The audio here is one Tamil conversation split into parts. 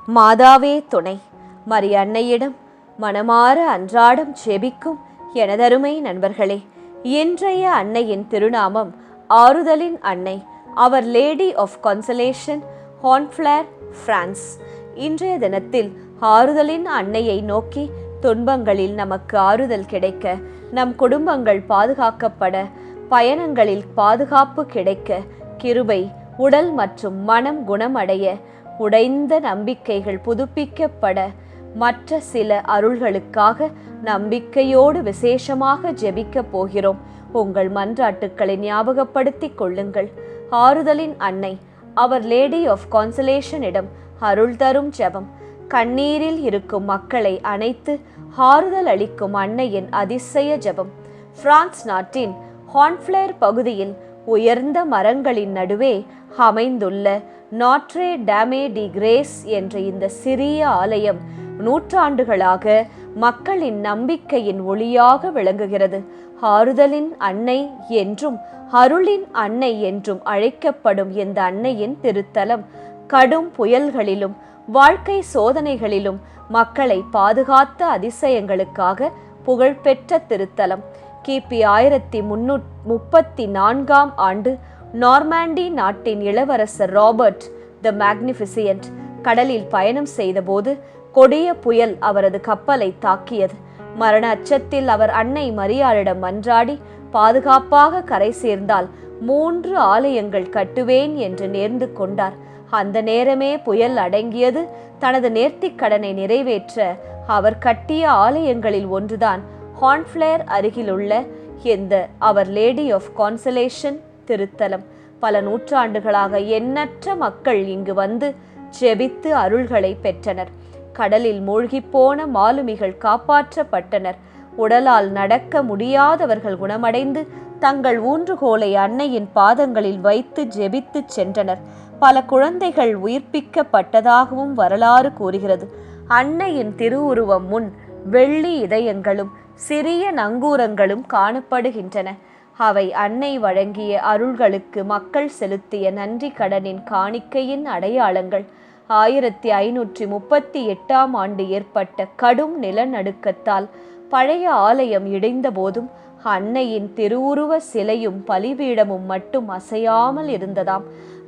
மாதாவே துணை. மரி அன்னையிடம் மனமாற அன்றாடம் ஜெபிக்கும் எனதருமை நண்பர்களே, இன்றைய அன்னையின் திருநாமம் ஆறுதலின் அன்னை, அவர் லேடி ஆஃப் கான்சலேஷன், ஹார்ன்ஃப்ளேர், பிரான்ஸ். இன்றைய தினத்தில் ஆறுதலின் அன்னையை நோக்கி துன்பங்களில் நமக்கு ஆறுதல் கிடைக்க, நம் குடும்பங்கள் பாதுகாக்கப்பட, பயணங்களில் பாதுகாப்பு கிடைக்க, கிருபை, உடல் மற்றும் மனம் குணமடைய, உடைந்த நம்பிக்கைகள் புதுப்பிக்கப்பட, மற்ற சில அருள்களுக்காக நம்பிக்கையோடு விசேஷமாக ஜெபிக்க போகிறோம். உங்கள் மன்றாட்டுக்களை ஞாபகப்படுத்திக் கொள்ளுங்கள். ஆறுதலின் அன்னை, அவர் லேடி ஆஃப் கான்சலேஷனிடம் அருள் தரும் ஜெபம். கண்ணீரில் இருக்கும் மக்களை அணைத்து ஆறுதல் அளிக்கும் அன்னையின் அதிசய ஜெபம். பிரான்ஸ் நாட்டின் ஹார்ன்ஃப்ளேர் பகுதியில் உயர்ந்த மரங்களின் நடுவே அமைந்துள்ள நாட்ரே டாமே டி கிரேஸ் என்ற இந்த சிறிய ஆலயம் நூற்றாண்டுகளாக மக்களின் நம்பிக்கையின் ஒளியாக விளங்குகிறது. ஆறுதலின் அன்னை என்றும் அருளின் அன்னை என்றும் அழைக்கப்படும் இந்த அன்னையின் திருத்தலம் கடும் புயல்களிலும் வாழ்க்கை சோதனைகளிலும் மக்களை பாதுகாத்த அதிசயங்களுக்காக புகழ்பெற்ற திருத்தலம். கிபி 1334 ஆண்டு நார்மாண்டி நாட்டின் இளவரசர் ராபர்ட் த மேக்னிஃபிசியன்ட் கடலில் பயணம் செய்தபோது கொடிய புயல் அவரது கப்பலை தாக்கியது. மரண அச்சத்தில் அவர் அன்னை மரியாளிடம் மன்றாடி பாதுகாப்பாக கரை சேர்ந்தால் 3 ஆலயங்கள் கட்டுவேன் என்று நேர்ந்து கொண்டார். அந்த நேரமே புயல் அடங்கியது. தனது நேர்த்திக் கடனை நிறைவேற்ற அவர் கட்டிய ஆலயங்களில் ஒன்றுதான் ஹார்ன்ஃப்ளேர் அருகிலுள்ள இந்த அவர் லேடி ஆஃப் கான்சலேஷன் திருத்தலம். பல நூற்றாண்டுகளாக எண்ணற்ற மக்கள் இங்கு வந்து ஜெபித்து அருள்களை பெற்றனர். கடலில் மூழ்கிப்போன மாலுமிகள் காப்பாற்றப்பட்டனர். உடலால் நடக்க முடியாதவர்கள் குணமடைந்து தங்கள் ஊன்றுகோலை அன்னையின் பாதங்களில் வைத்து ஜெபித்து சென்றனர். பல குழந்தைகள் உயிர்ப்பிக்கப்பட்டதாகவும் வரலாறு கூறுகிறது. அன்னையின் திருவுருவம் முன் வெள்ளி இதயங்களும் சிறிய நங்கூரங்களும் காணப்படுகின்றன. அவை அன்னை வழங்கிய அருள்களுக்கு மக்கள் செலுத்திய நன்றி கடனின் காணிக்கையின் அடையாளங்கள். 1538 ஆண்டு ஏற்பட்ட கடும் நிலநடுக்கத்தால் பழைய ஆலயம் இடிந்த போதும் அன்னையின் திருவுருவ சிலையும் பலிபீடமும் மட்டும் அசையாமல் இருந்ததாம்.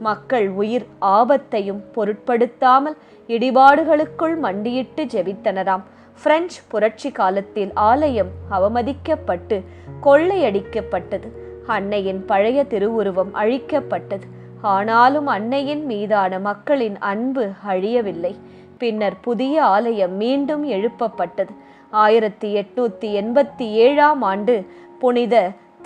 மக்கள் உயிர் ஆபத்தையும் பொருட்படுத்தாமல் இடிபாடுகளுக்குள் மண்டியிட்டு ஜெபித்தனராம். பிரெஞ்சு புரட்சி காலத்தில் ஆலயம் அவமதிக்கப்பட்டு கொள்ளையடிக்கப்பட்டது. அன்னையின் பழைய திருவுருவம் அழிக்கப்பட்டது. ஆனாலும் அன்னையின் மீதான மக்களின் அன்பு அழியவில்லை. பின்னர் புதிய ஆலயம் மீண்டும் எழுப்பப்பட்டது. 1887 ஆண்டு புனித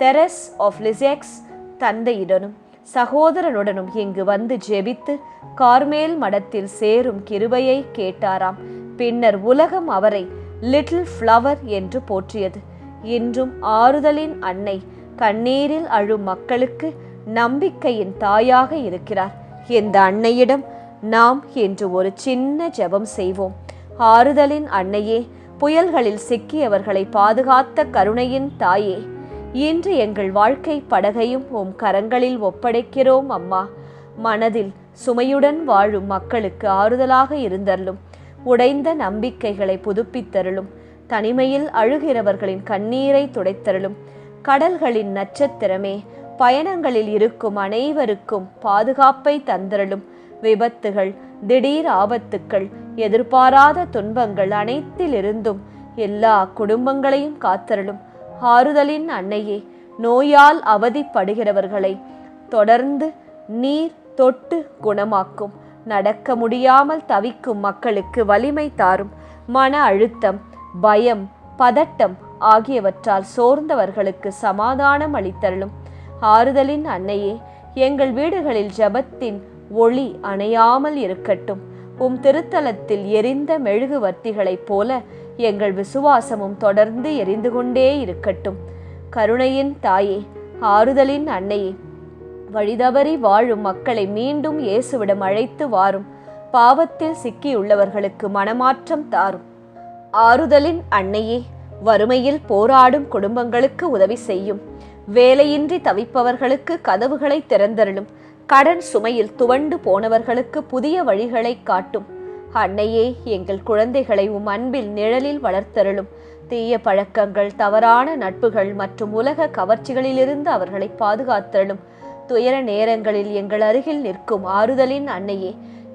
தெரஸ் ஆஃப் லிசெக்ஸ் தந்தையுடனும் சகோதரனுடனும் இங்கு வந்து ஜெபித்து கார்மேல் மடத்தில் சேரும் கிருபையை கேட்டாராம். பின்னர் உலகம் அவரை லிட்டில் ஃப்ளவர் என்று போற்றியது. இன்றும் ஆறுதலின் அன்னை கண்ணீரில் அழும் மக்களுக்கு நம்பிக்கையின் தாயாக இருக்கிறார். இந்த அன்னையிடம் நாம் இன்று ஒரு சின்ன ஜெபம் செய்வோம். ஆறுதலின் அன்னையே, புயல்களில் சிக்கியவர்களை பாதுகாத்த கருணையின் தாயே, இன்று எங்கள் வாழ்க்கை படகையும் உம் கரங்களில் ஒப்படைக்கிறோம் அம்மா. மனதில் சுமையுடன் வாழும் மக்களுக்கு ஆறுதலாக இருந்தருளும். உடைந்த நம்பிக்கைகளை புதுப்பித்தருளும். தனிமையில் அழுகிறவர்களின் கண்ணீரை துடைத்தருளும். கடல்களின் நட்சத்திரமே, பயணங்களில் இருக்கும் அனைவருக்கும் பாதுகாப்பை தந்தருளும். விபத்துகள், திடீர் ஆபத்துக்கள், எதிர்பாராத துன்பங்கள் அனைத்திலிருந்தும் எல்லா குடும்பங்களையும் காத்தருளும். ஆறுதலின் அன்னையே, நோயால் அவதிப்படுகிறவர்களை தொடர்ந்து நீர் தொட்டு குணமாக்கும். நடக்க முடியாமல் தவிக்கும் மக்களுக்கு வலிமை தாரும். மன அழுத்தம், பயம், பதட்டம் ஆகியவற்றால் சோர்ந்தவர்களுக்கு சமாதானம் அளித்தருளும். ஆறுதலின் அன்னையே, எங்கள் வீடுகளில் ஜெபத்தின் ஒளி அணையாமல் இருக்கட்டும். உம் திருத்தலத்தில் எரிந்த மெழுகுவர்த்திகளைப் போல எங்கள் விசுவாசமும் தொடர்ந்து எரிந்து கொண்டே இருக்கட்டும். கருணையின் தாயே, ஆறுதலின் அன்னையே, வழிதவறி வாழும் மக்களை மீண்டும் இயேசுவிடம் அழைத்து வாரும். பாவத்தில் சிக்கியுள்ளவர்களுக்கு மனமாற்றம் தாரும். ஆறுதலின் அன்னையே, வறுமையில் போராடும் குடும்பங்களுக்கு உதவி செய்யும். வேலையின்றி தவிப்பவர்களுக்கு கதவுகளை திறந்தருளும். கடன் சுமையில் துவண்டு போனவர்களுக்கு புதிய வழிகளை காட்டும். அன்னையே, எங்கள் குழந்தைகளை உம் அன்பில் நிழலில் வளர்த்தருளும். தீய பழக்கங்கள், தவறான நட்புகள் மற்றும் உலக கவர்ச்சிகளிலிருந்து அவர்களை பாதுகாத்தருளும். துயர நேரங்களில் எங்கள் அருகில் நிற்கும் ஆறுதலின் அன்னையே,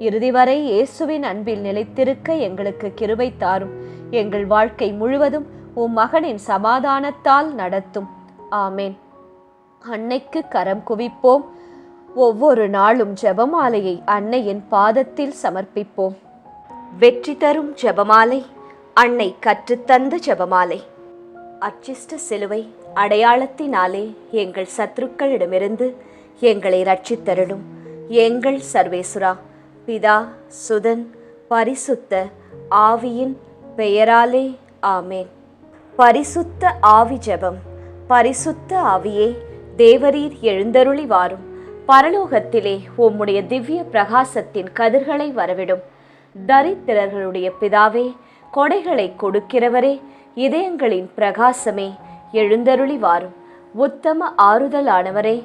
இறுதி வரை இயேசுவின் அன்பில் நிலைத்திருக்க எங்களுக்கு கிருபை தாரும். எங்கள் வாழ்க்கை முழுவதும் உம் மகனின் சமாதானத்தால் நடத்தும். ஆமேன். அன்னைக்கு கரம் குவிப்போம். ஒவ்வொரு நாளும் ஜெபமாலையை அன்னையின் பாதத்தில் சமர்ப்பிப்போம். வெற்றி தரும் ஜெபமாலை, அன்னை கற்றுத்தந்த ஜெபமாலை. அர்ச்சிஷ்ட சிலுவை அடையாளத்தினாலே எங்கள் சத்துருக்களிடமிருந்து எங்களை ரட்சித்தருளும். எங்கள் சர்வேசுரா, பிதா, சுதன், பரிசுத்த ஆவியின் பெயராலே ஆமேன். பரிசுத்த ஆவி ஜெபம். பரிசுத்த ஆவியே, தேவரீர் எழுந்தருளி வாரும். பரலோகத்திலே உம்முடைய திவ்ய பிரகாசத்தின் கதிர்களை வரவிடும். தரித்திரர்களுடைய பிதாவே, கொடைகளை கொடுக்கிறவரே, இதயங்களின் பிரகாசமே, எழுந்தருளி வாரும். உத்தம ஆறுதலானவரே,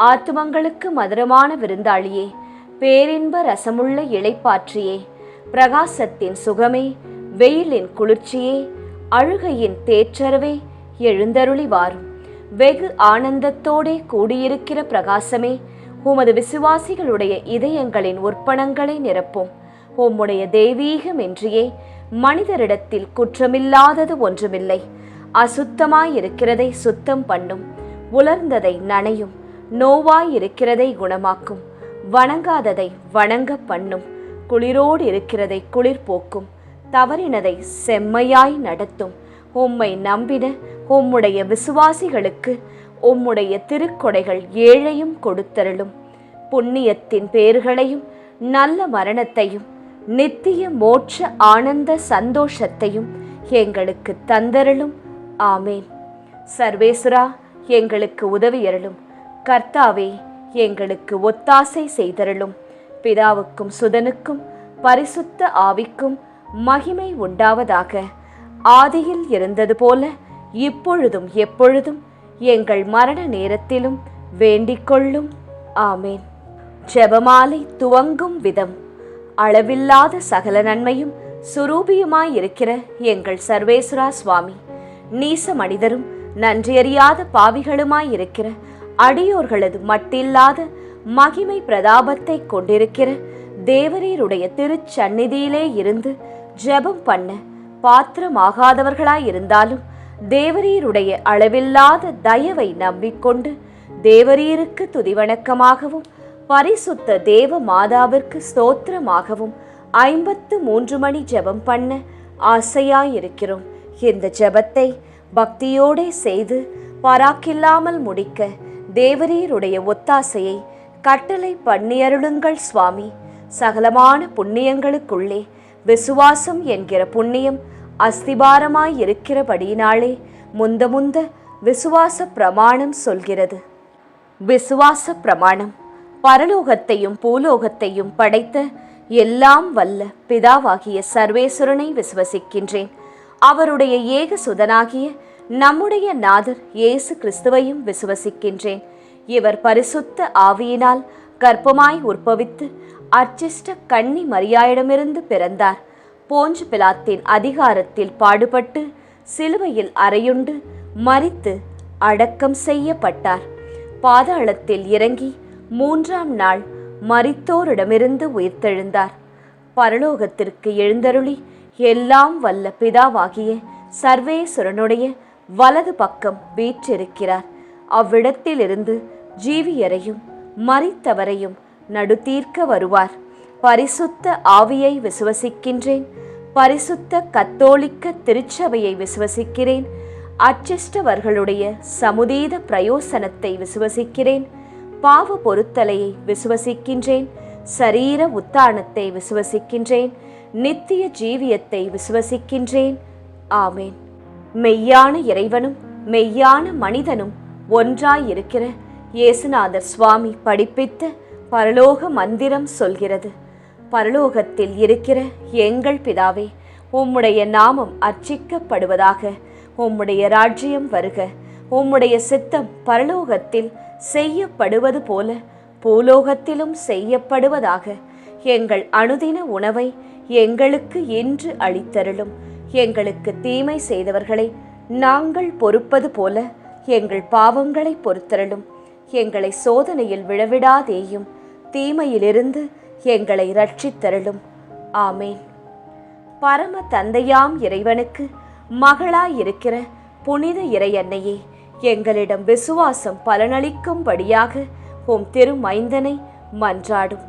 ஆத்துமங்களுக்கு மதுரமான விருந்தாளியே, பேரின்ப ரசமுள்ள இளைப்பாற்றியே, பிரகாசத்தின் சுகமே, வெயிலின் குளிர்ச்சியே, அழுகையின் தேற்றரவே, எழுந்தருளி வாரும். வெகு ஆனந்தத்தோடே கூடியிருக்கிற பிரகாசமே, உமது விசுவாசிகளுடைய இதயங்களின் உற்பணங்களை நிரப்பும். உம்முடைய தெய்வீகமின்றியே மனிதரிடத்தில் குற்றமில்லாதது ஒன்றுமில்லை. அசுத்தமாயிருக்கிறதை சுத்தம் பண்ணும், உலர்ந்ததை நனையும், நோவாயிருக்கிறதை குணமாக்கும், வணங்காததை வணங்க பண்ணும், குளிரோடு இருக்கிறதை குளிர் போக்கும், தவறினதை செம்மையாய் நடத்தும். உம்மை நம்பின உம்முடைய விசுவாசிகளுக்கு உம்முடைய திருக்கொடைகள் ஏழையும் கொடுத்தருளும். புண்ணியத்தின் பேர்களையும் நல்ல மரணத்தையும் நித்திய மோட்ச ஆனந்த சந்தோஷத்தையும் எங்களுக்கு தந்தருளும். ஆமேன். சர்வேசுரா, எங்களுக்கு உதவியருளும். கர்த்தாவே, எங்களுக்கு ஒத்தாசை செய்தருளும். பிதாவுக்கும் சுதனுக்கும் பரிசுத்த ஆவிக்கும் மகிமை உண்டாவதாக. ஆதியில் இருந்தது போல இப்பொழுதும் எப்பொழுதும் எங்கள் மரண நேரத்திலும் வேண்டிக்கொள்ளும். ஆமேன். ஜெபமாலை துவங்கும் விதம். அளவில்லாத சகல நன்மையும் சுரூபியுமாயிருக்கிற எங்கள் சர்வேஸ்வரா சுவாமி, நீச மனிதரும் நன்றியறியாத பாவிகளுமாயிருக்கிற அடியோர்களது மட்டில்லாத மகிமை பிரதாபத்தை கொண்டிருக்கிற தேவரீருடைய திருச்சந்நிதியிலே இருந்து ஜெபம் பண்ண பாத்திரமாகாதவர்களாயிருந்தாலும் தேவரீருடைய அளவில்லாத தயவை நம்பிக்கொண்டு தேவரீருக்கு துதிவணக்கமாகவும் பரிசுத்த தேவ மாதாவிற்கு ஸ்தோத்திரமாகவும் 53 மணி ஜெபம் பண்ண ஆசையாயிருக்கிறோம். இந்த ஜெபத்தை பக்தியோடே செய்து பராக்கில்லாமல் முடிக்க தேவரீருடைய ஒத்தாசையை கட்டளை பண்ணியருளுங்கள் சுவாமி. சகலமான புண்ணியங்களுக்குள்ளே விசுவாசம் என்கிற புண்ணியம் அஸ்திபாரமாயிருக்கிறபடியினாலே முந்த விசுவாச பிரமாணம் சொல்கிறது. விசுவாச பிரமாணம். பரலோகத்தையும் பூலோகத்தையும் படைத்த எல்லாம் வல்ல பிதாவாகிய சர்வேஸ்வரனை விசுவசிக்கின்றேன். அவருடைய ஏக சுதனாகிய நம்முடைய நாதர் இயேசு கிறிஸ்துவையும் விசுவசிக்கின்றேன். இவர் பரிசுத்த ஆவியினால் கர்ப்பமாய் உற்பவித்து அர்ச்சிஷ்ட கன்னி மரியாயிடமிருந்து பிறந்தார். போஞ்சு பிலாத்தின் அதிகாரத்தில் பாடுபட்டு சிலுவையில் அறையுண்டு மரித்து அடக்கம் செய்யப்பட்டார். பாதாளத்தில் இறங்கி 3ஆம் நாள் மரித்தோரிடமிருந்து உயிர்த்தெழுந்தார். பரலோகத்திற்கு எழுந்தருளி எல்லாம் வல்ல பிதாவாகிய சர்வேஸ்வரனுடைய வலது பக்கம் வீற்றிருக்கிறார். அவ்விடத்திலிருந்து ஜீவியரையும் மரித்தவரையும் நடுத்தீர்க்க வருவார். பரிசுத்த ஆவியை விசுவசிக்கின்றேன். பரிசுத்த கத்தோலிக்க திருச்சபையை விசுவசிக்கிறேன். அச்சிஷ்டவர்களுடைய சமுதீத பிரயோசனத்தை விசுவசிக்கிறேன். பாவ பொருத்தலையை விசுவசிக்கின்றேன். சரீர உத்தானத்தை விசுவசிக்கின்றேன். நித்திய ஜீவியத்தை விசுவசிக்கின்றேன். ஆமேன். மெய்யான இறைவனும் மெய்யான மனிதனும் ஒன்றாயிருக்கிற இயேசுநாதர் சுவாமி படிப்பித்த பரலோக மந்திரம் சொல்கிறது. பரலோகத்தில் இருக்கிற எங்கள் பிதாவே, உம்முடைய நாமம் அர்ச்சிக்கப்படுவதாக. உம்முடைய ராஜ்யம் வருக. உம்முடைய சித்தம் பரலோகத்தில் செய்யப்படுவது போல பூலோகத்திலும் செய்யப்படுவதாக. எங்கள் அனுதின உணவை எங்களுக்கு இன்று அளித்தருளும். எங்களுக்கு தீமை செய்தவர்களை நாங்கள் பொறுப்பது போல எங்கள் பாவங்களை பொறுத்தருளும். எங்களை சோதனையில் விழவிடாதேயும், தீமையிலிருந்து எங்களை இரட்சித்தருளும். ஆமேன். பரம தந்தையாம் இறைவனுக்கு மகளாயிருக்கிற புனித இறையன்னையே, எங்களிடம் விசுவாசம் பலனளிக்கும்படியாக உம் திருமைந்தனை மன்றாடும்.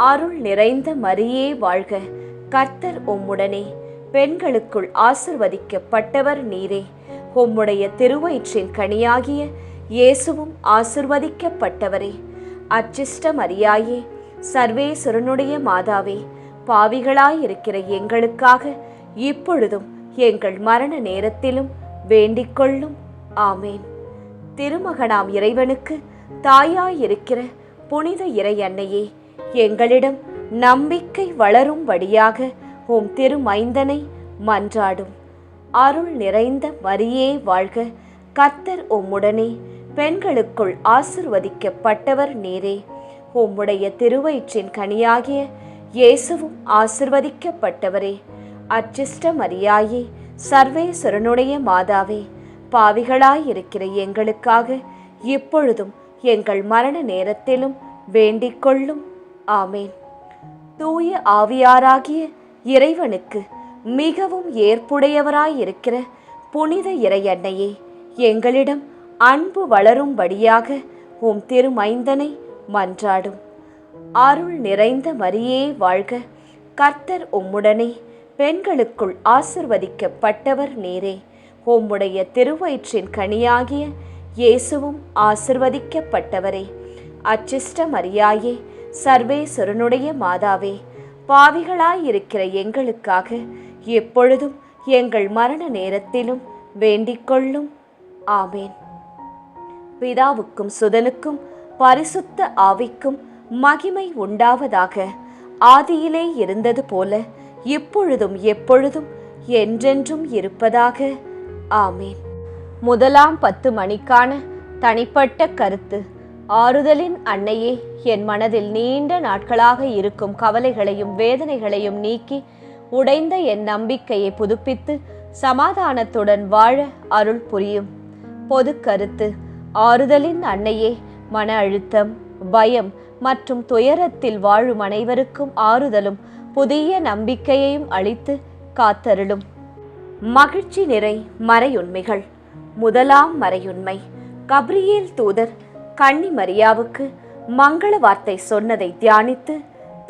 அருள் நிறைந்த மரியே வாழ்க, கர்த்தர் உம்முடனே, பெண்களுக்குள் ஆசிர்வதிக்கப்பட்டவர் நீரே. உம்முடைய திருவயிற்றின் கனியாகிய இயேசுவும் ஆசிர்வதிக்கப்பட்டவரே. அச்சிஷ்ட மரியாயே, சர்வேசுரனுடைய மாதாவே, பாவிகளாயிருக்கிற எங்களுக்காக இப்பொழுதும் எங்கள் மரண நேரத்திலும் வேண்டிக்கொள்ளும். ஆமேன். திருமகனாம் இறைவனுக்கு தாயாயிருக்கிற புனித இறையன்னையே, எங்களிடம் நம்பிக்கை வளரும்படியாக உம் திருமைந்தனை மன்றாடும். அருள் நிறைந்த மரியே வாழ்க, கர்த்தர் உம்முடனே, பெண்களுக்குள் ஆசிர்வதிக்கப்பட்டவர் நீரே. உம்முடைய திருவயிற்றின் கனியாகிய இயேசுவும் ஆசிர்வதிக்கப்பட்டவரே. அச்சிஷ்ட மரியாயே, சர்வேசுரனுடைய மாதாவே, பாவிகளாயிருக்கிற எங்களுக்காக இப்பொழுதும் எங்கள் மரண நேரத்திலும் வேண்டிக்கொள்ளும். ஆமேன். தூய ஆவியாராகிய இறைவனுக்கு மிகவும் ஏற்புடையவராயிருக்கிற புனித இறையன்னையே, எங்களிடம் அன்பு வளரும்படியாக உம் திருமைந்தனை மன்றாடும். அருள் நிறைந்த மரியே வாழ்க, கர்த்தர் உம்முடனே, பெண்களுக்குள் ஆசிர்வதிக்கப்பட்டவர் நீரே. உம்முடைய திருவயிற்றின் கனியாகிய இயேசுவும் ஆசிர்வதிக்கப்பட்டவரே. அச்சிஷ்ட மரியாயே, சர்வேசுரனுடைய மாதாவே, பாவிகளாயிருக்கிற எங்களுக்காக எப்பொழுதும் எங்கள் மரண நேரத்திலும் வேண்டிக்கொள்ளும். ஆமேன். பிதாவுக்கும் சுதனுக்கும் பரிசுத்த ஆவிக்கும் மகிமை உண்டாவதாக. ஆதியிலே இருந்தது போல இப்பொழுதும் எப்பொழுதும் என்றென்றும் இருப்பதாக. ஆமேன். முதலாம் 10 மணிக்கான தனிப்பட்ட கருத்து. ஆறுதலின் அன்னையே, என் மனதில் நீண்ட நாட்களாக இருக்கும் கவலைகளையும் வேதனைகளையும் நீக்கி உடைந்த என் நம்பிக்கையை புதுப்பித்து சமாதானத்துடன் வாழ அருள் புரியும். பொது கருத்து. ஆறுதலின் அன்னையே, மன அழுத்தம், பயம் மற்றும் துயரத்தில் வாழும் அனைவருக்கும் ஆறுதலும் புதிய நம்பிக்கையையும் அளித்து காத்தருளும். மகிழ்ச்சி நிறை மறையுண்மைகள். முதலாம் மறையுண்மை. கப்ரியேல் தூதர் கன்னி மரியாவுக்கு மங்கள வார்த்தை சொன்னதை தியானித்து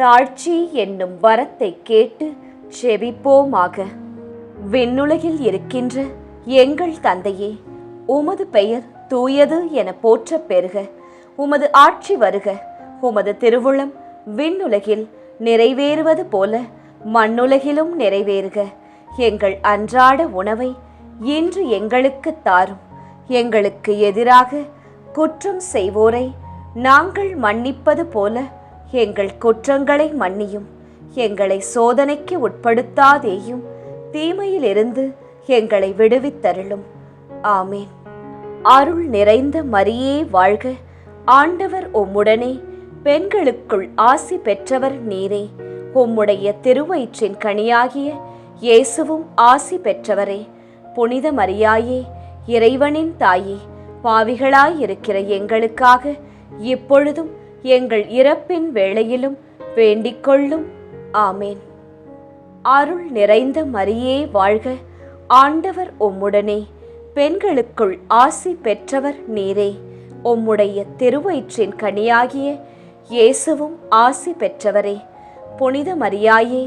தாழ்ச்சி என்னும் வரத்தை கேட்டு செபிப்போமாக. விண்ணுலகில் இருக்கின்ற எங்கள் தந்தையே, உமது பெயர் தூயது என போற்ற பெறுக. உமது ஆட்சி வருக. உமது திருவுளம் விண்ணுலகில் நிறைவேறுவது போல மண்ணுலகிலும் நிறைவேறுக. எங்கள் அன்றாட உணவை இன்று எங்களுக்கு தாரும். எங்களுக்கு எதிராக குற்றம் செய்வோரை நாங்கள் மன்னிப்பது போல எங்கள் குற்றங்களை மன்னியும். எங்களை சோதனைக்கு உட்படுத்தாதேயும், தீமையிலிருந்து எங்களை விடுவித்தருளும். ஆமேன். அருள் நிறைந்த மரியே வாழ்க, ஆண்டவர் உம்முடனே, பெண்களுக்குள் ஆசி பெற்றவர் நீரே. உம்முடைய திருவயிற்றின் கனியாகிய இயேசுவும் ஆசி பெற்றவரே. புனித மரியாயே, இறைவனின் தாயே, பாவிகளாயிருக்கிற எங்களுக்காக இப்பொழுதும் எங்கள் இறப்பின் வேளையிலும் வேண்டிக்கொள்ளும். ஆமேன். அருள் நிறைந்த மரியே வாழ்க, ஆண்டவர் உம்முடனே, பெண்களுக்குள் ஆசி பெற்றவர் நீரே. உம்முடைய திருவயிற்றின் கனியாகிய இயேசுவும் ஆசி பெற்றவரே. புனித மரியாயே,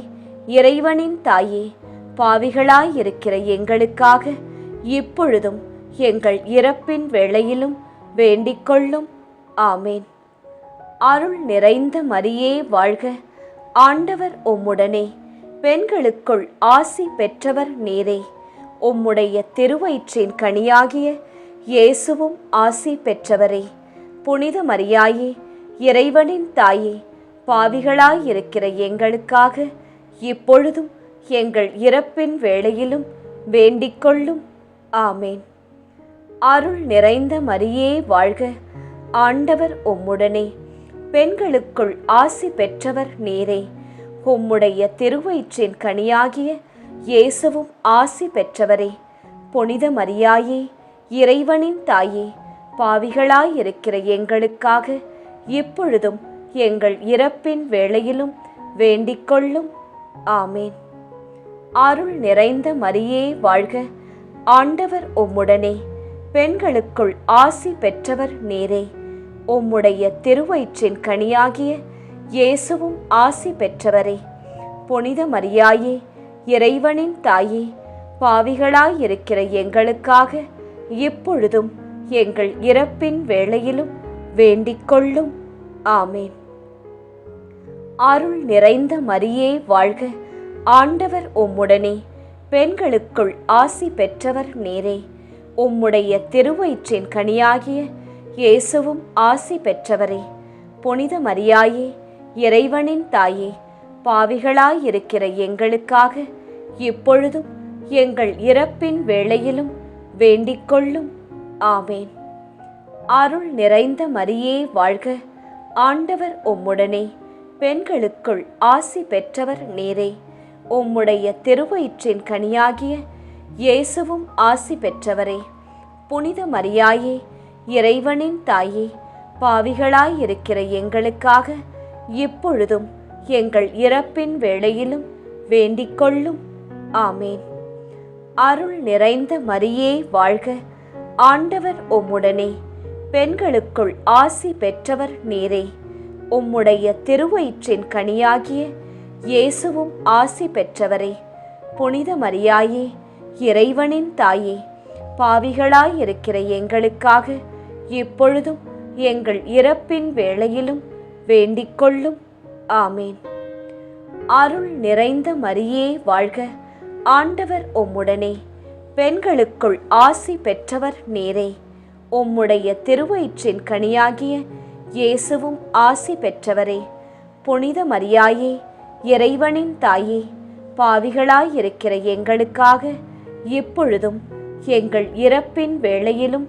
இறைவனின் தாயே, பாவிகளாயிருக்கிற எங்களுக்காக இப்பொழுதும் எங்கள் இறப்பின் வேளையிலும் வேண்டிக்கொள்ளும். ஆமேன். அருள் நிறைந்த மரியே வாழ்க, ஆண்டவர் உம்முடனே, பெண்களுக்குள் ஆசி பெற்றவர் நீரே. உம்முடைய திருவயிற்றின் கனியாகிய இயேசுவும் ஆசி பெற்றவரே. புனித மரியாயே, இறைவனின் தாயே, பாவிகளாயிருக்கிற எங்களுக்காக இப்பொழுதும் எங்கள் இறப்பின் வேளையிலும் வேண்டிக்கொள்ளும். ஆமேன். அருள் நிறைந்த மரியே வாழ்க, ஆண்டவர் உம்முடனே, பெண்களுக்குள் ஆசி பெற்றவர் நீரே. உம்முடைய திருவயிற்றின் கனியாகிய இயேசுவும் ஆசி பெற்றவரே. புனித மரியாயே, இறைவனின் தாயே, பாவிகளாயிருக்கிற எங்களுக்காக இப்பொழுதும் எங்கள் இறப்பின் வேளையிலும் வேண்டிக்கொள்ளும். ஆமேன். அருள் நிறைந்த மரியே வாழ்க, ஆண்டவர் உம்முடனே, பெண்களுக்குள் ஆசி பெற்றவர் நீரே. உம்முடைய திருவயிற்றின் கனியாகிய இயேசுவும் ஆசி பெற்றவரே. புனித மரியாயே, இறைவனின் தாயே, பாவிகளாயிருக்கிற எங்களுக்காக இப்பொழுதும் எங்கள் இறப்பின் வேளையிலும் வேண்டிக்கொள்ளும். ஆமேன். அருள் நிறைந்த மரியே வாழ்க, ஆண்டவர் உம்முடனே, பெண்களுக்குள் ஆசி பெற்றவர் நீரே. உம்முடைய திருவயிற்றின் கனியாகிய இயேசுவும் ஆசி பெற்றவரே. புனித மரியாயே, இறைவனின் தாயே, பாவிகளாயிருக்கிற எங்களுக்காக இப்பொழுதும் எங்கள் இறப்பின் வேளையிலும் வேண்டிக்கொள்ளும். ஆமேன். அருள் நிறைந்த மரியே வாழ்க, ஆண்டவர் உம்முடனே, பெண்களுக்குள் ஆசி பெற்றவர் நீரே. உம்முடைய திருவயிற்றின் கனியாகிய இயேசுவும் ஆசி பெற்றவரே. புனித மரியாயே, இறைவனின் தாயே, பாவிகளாயிருக்கிற எங்களுக்காக இப்பொழுதும் எங்கள் இறப்பின் வேளையிலும் வேண்டிக்கொள்ளும். ஆமேன். அருள் நிறைந்த மரியே வாழ்க, ஆண்டவர் உம்முடனே, பெண்களுக்குள் ஆசி பெற்றவர் நீரே. உம்முடைய திருவயிற்றின் கனியாகிய இயேசுவும் ஆசி பெற்றவரே. புனித மரியாயே, இறைவனின் தாயே, பாவிகளாயிருக்கிற எங்களுக்காக இப்பொழுதும் எங்கள் இறப்பின் வேளையிலும் வேண்டிக்கொள்ளும். ஆமேன். அருள் நிறைந்த மரியே வாழ்க, ஆண்டவர் உம்முடனே, பெண்களுக்குள் ஆசி பெற்றவர் நீரே. உம்முடைய திருவயிற்றின் கனியாகிய இயேசுவும் ஆசி பெற்றவரே. புனித மரியாயே, இறைவனின் தாயே, பாவிகளாயிருக்கிற எங்களுக்காக இப்பொழுதும் எங்கள் இறப்பின் வேளையிலும்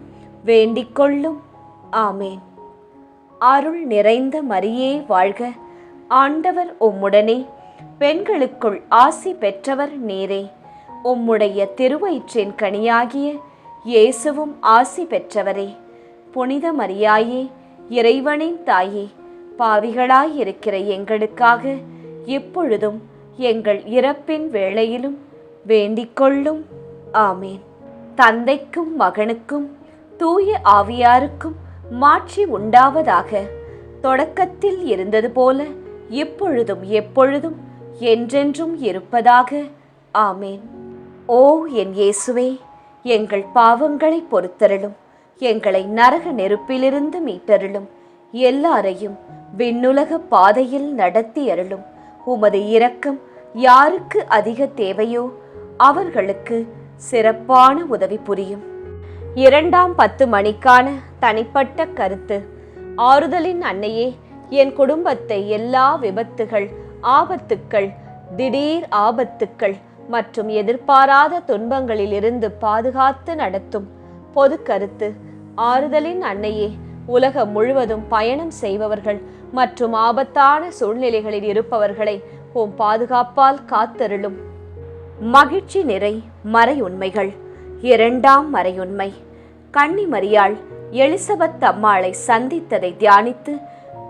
வேண்டிக்கொள்ளும். ஆமேன். அருள் நிறைந்த மரியே வாழ்க, ஆண்டவர் உம்முடனே, பெண்களுக்குள் ஆசி பெற்றவர் நீரே. உம்முடைய திருவயிற்றின் கனியாகிய இயேசுவும் ஆசி பெற்றவரே. புனித மரியாயே, இறைவனின் தாயே, பாவிகளாயிருக்கிற எங்களுக்காக இப்பொழுதும் எங்கள் இறப்பின் வேளையிலும் வேண்டிக்கொள்ளும். ஆமேன். தந்தைக்கும் மகனுக்கும் தூய ஆவியாருக்கும் மாட்சி உண்டாவதாக. தொடக்கத்தில் இருந்தது போல இப்பொழுதும் எப்பொழுதும் என்றென்றும் இருப்பதாக. ஆமேன். ஓ என் இயேசுவே, எங்கள் பாவங்களை பொறுத்தருளும், எங்களை நரக நெருப்பிலிருந்து மீட்டருளும், எல்லாரையும் விண்ணுலக பாதையில் நடத்தி அருளும். உமது இரக்கம் யாருக்கு அதிக தேவையோ அவர்களுக்கு சிறப்பான உதவி புரியும். 2ஆம் 10 மணிக்கான தனிப்பட்ட கருத்து. ஆறுதலின் அன்னையே, என் குடும்பத்தை எல்லா விபத்துகள், ஆபத்துக்கள், திடீர் ஆபத்துக்கள் மற்றும் எதிர்பாராத துன்பங்களிலிருந்து பாதுகாத்து நடத்தும். பொது கருத்து. ஆறுதலின் அன்னையே, உலகம் முழுவதும் பயணம் செய்பவர்கள் மற்றும் ஆபத்தான சூழ்நிலைகளில் இருப்பவர்களை உம் பாதுகாப்பால் காத்தருளும். மகிழ்ச்சி நிறை மறையுண்மைகள். 2ஆம் மறையுண்மை. கன்னி மரியாள் எலிசபெத் அம்மாளை சந்தித்ததை தியானித்து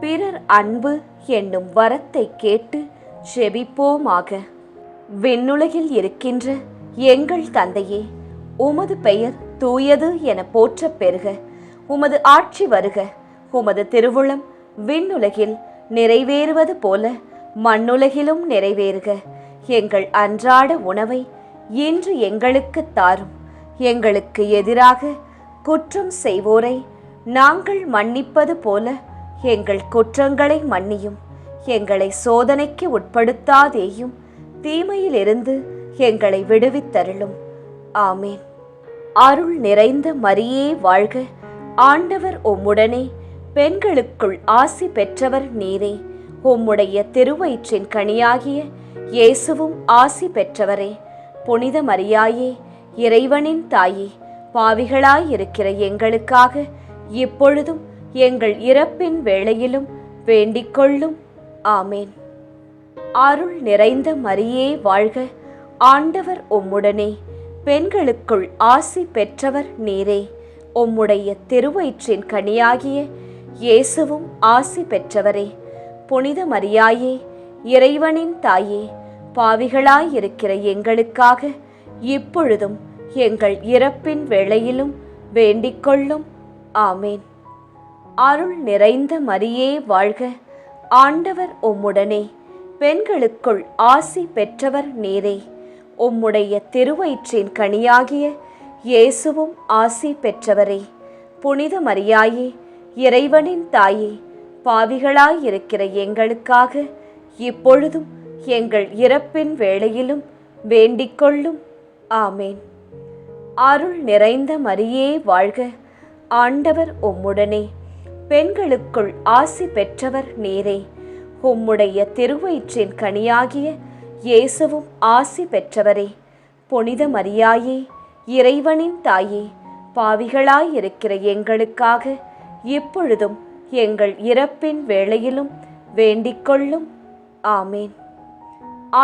பிறர் அன்பு என்னும் வரத்தை கேட்டு ஜெபிப்போமாக. விண்ணுலகில் இருக்கின்ற எங்கள் தந்தையே, உமது பெயர் தூயது என போற்றப் பெறுக. உமது ஆட்சி வருக. உமது திருவுளம் விண்ணுலகில் நிறைவேறுவது போல மண்ணுலகிலும் நிறைவேறுக. எங்கள் அன்றாட உணவை இன்று எங்களுக்கு தாரும். எங்களுக்கு எதிராக குற்றம் செய்வோரை நாங்கள் மன்னிப்பது போல எங்கள் குற்றங்களை மன்னியும். எங்களை சோதனைக்கு உட்படுத்தாதேயும், தீமையிலிருந்து எங்களை விடுவித்தருளும். ஆமேன். அருள் நிறைந்த மரியே வாழ்க, ஆண்டவர் உம்முடனே, பெண்களுக்குள் ஆசி பெற்றவர் நீரே. உம்முடைய திருவயிற்றின் கனியாகிய இயேசுவும் ஆசி பெற்றவரே. புனித மரியாயே, இறைவனின் தாயே, பாவிகளாயிருக்கிற எங்களுக்காக இப்பொழுதும் எங்கள் இறப்பின் வேளையிலும் வேண்டிக்கொள்ளும். ஆமேன். அருள் நிறைந்த மரியே வாழ்க, ஆண்டவர் உம்முடனே, பெண்களுக்குள் ஆசி பெற்றவர் நீரே. உம்முடைய திருவயிற்றின் கனியாகிய இயேசுவும் ஆசி பெற்றவரே. புனித மரியாயே, இறைவனின் தாயே, பாவிகளாயிருக்கிற எங்களுக்காக இப்பொழுதும் எங்கள் இறப்பின் வேளையிலும் வேண்டிக்கொள்ளும். ஆமேன். அருள் நிறைந்த மரியே வாழ்க, ஆண்டவர் உம்முடனே, பெண்களுக்குள் ஆசி பெற்றவர் நீரே. உம்முடைய திருவயிற்றின் கனியாகிய இயேசுவும் ஆசி பெற்றவரே. புனித மரியாயே, இறைவனின் தாயே, பாவிகளாயிருக்கிற எங்களுக்காக இப்பொழுதும் எங்கள் இறப்பின் வேளையிலும் வேண்டிக்கொள்ளும். ஆமேன். அருள் நிறைந்த மரியே வாழ்க, ஆண்டவர் உம்முடனே, பெண்களுக்குள் ஆசி பெற்றவர் நீரே. உம்முடைய திருவயிற்றின் கனியாகிய இயேசுவும் ஆசி பெற்றவரே. புனித மரியாயே, இறைவனின் தாயே, பாவிகளாயிருக்கிற எங்களுக்காக இப்பொழுதும் எங்கள் இறப்பின் வேளையிலும் வேண்டிக்கொள்ளும். ஆமேன்.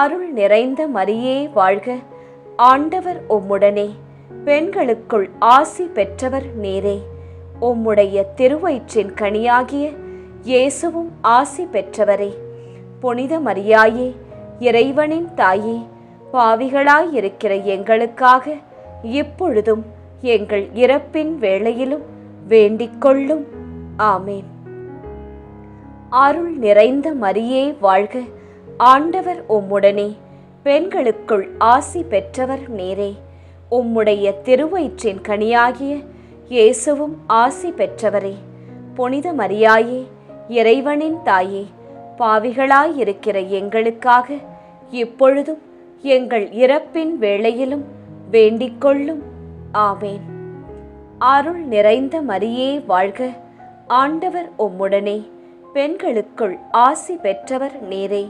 அருள் நிறைந்த மரியே வாழ்க, ஆண்டவர் உம்முடனே, பெண்களுக்குள் ஆசி பெற்றவர் நீரே. உம்முடைய திருவயிற்றின் கனியாகிய இயேசுவும் ஆசி பெற்றவரே. புனித மரியாயே, இறைவனின் தாயே, பாவிகளாயிருக்கிற எங்களுக்காக இப்பொழுதும் எங்கள் இறப்பின் வேளையிலும் வேண்டிக்கொள்ளும். ஆமேன். அருள் நிறைந்த மரியே வாழ்க, ஆண்டவர் உம்முடனே, பெண்களுக்குள் ஆசி பெற்றவர் நீரே. உம்முடைய திருவயிற்றின் கனியாகிய இயேசுவும் ஆசி பெற்றவரே. புனித மரியாயே, இறைவனின் தாயே, பாவிகளாயிருக்கிற எங்களுக்காக இப்பொழுதும் எங்கள் இறப்பின் வேளையிலும் வேண்டிக்கொள்ளும். ஆமேன். அருள் நிறைந்த மரியே வாழ்க, ஆண்டவர் உம்முடனே, பெண்களுக்குள் ஆசி பெற்றவர் நீரே.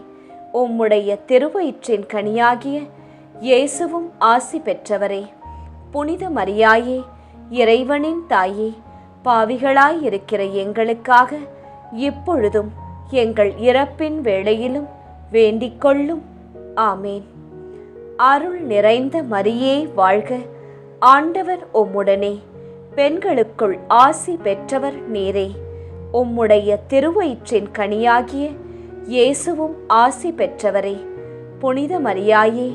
உம்முடைய திருவயிற்றின் கனியாகிய இயேசுவும் ஆசி பெற்றவரே. புனித மரியாயே, இறைவனின் தாயே, பாவிகளாயிருக்கிற எங்களுக்காக இப்பொழுதும் எங்கள் இறப்பின் வேளையிலும் வேண்டிக்கொள்ளும். ஆமேன். அருள் நிறைந்த மரியே வாழ்க, ஆண்டவர் உம்முடனே, பெண்களுக்குள் ஆசி பெற்றவர் நீரே. உம்முடைய திருவயிற்றின் கனியாகிய இயேசுவும் ஆசி பெற்றவரே. புனித மரியாயே,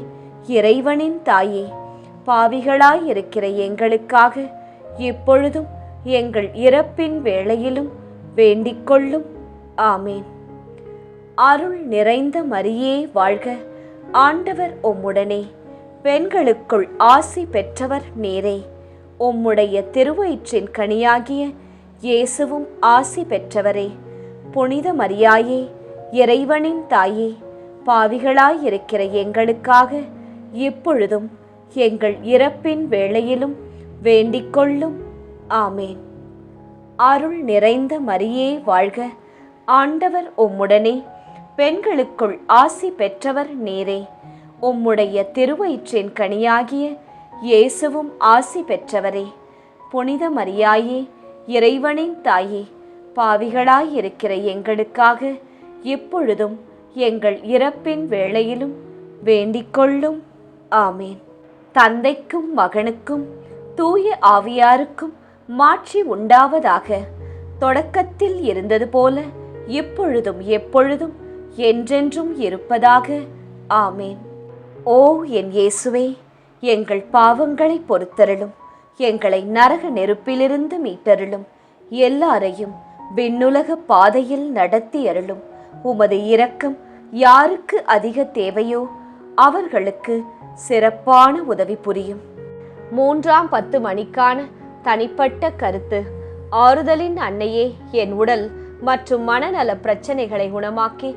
இறைவனின் தாயே, பாவிகளாயிருக்கிற எங்களுக்காக இப்பொழுதும் எங்கள் இறப்பின் வேளையிலும் வேண்டிக்கொள்ளும். ஆமேன். அருள் நிறைந்த மரியே வாழ்க, ஆண்டவர் உம்முடனே, பெண்களுக்குள் ஆசி பெற்றவர் நீரே. உம்முடைய திருவயிற்றின் கனியாகிய இயேசுவும் ஆசி பெற்றவரே. புனித மரியாயே, இறைவனின் தாயே, பாவிகளாயிருக்கிற எங்களுக்காக இப்பொழுதும் எங்கள் இறப்பின் வேளையிலும் வேண்டிக்கொள்ளும். ஆமேன். அருள் நிறைந்த மரியே வாழ்க, ஆண்டவர் உம்முடனே, பெண்களுக்குள் ஆசி பெற்றவர் நீரே. உம்முடைய திருவயிற்றின் கனியாகிய இயேசுவும் ஆசி பெற்றவரே. புனித மரியாயே, இறைவனின் தாயே, பாவிகளாயிருக்கிற எங்களுக்காக இப்பொழுதும் எங்கள் இறப்பின் வேளையிலும் வேண்டிக்கொள்ளும். ஆமேன். தந்தைக்கும் மகனுக்கும் தூய ஆவியாருக்கும் மாட்சி உண்டாவதாக. தொடக்கத்தில் இருந்தது போல இப்பொழுதும் எப்பொழுதும் என்றென்றும் இருப்பதாக. ஆமேன். ஓ என் இயேசுவே, எங்கள் பாவங்களை பொறுத்தருளும், எங்களை நரக நெருப்பிலிருந்து மீட்டருளும், எல்லாரையும் விண்ணுலக பாதையில் நடத்தி அருளும். உமது இரக்கம் யாருக்கு அதிக தேவையோ அவர்களுக்கு சிறப்பான உதவி புரியும். 3ஆம் 10 மணிக்கான தனிப்பட்ட கருத்து. ஆறுதலின் அன்னையே, என் உடல் மற்றும் மனநல பிரச்சனைகளை குணமாக்கி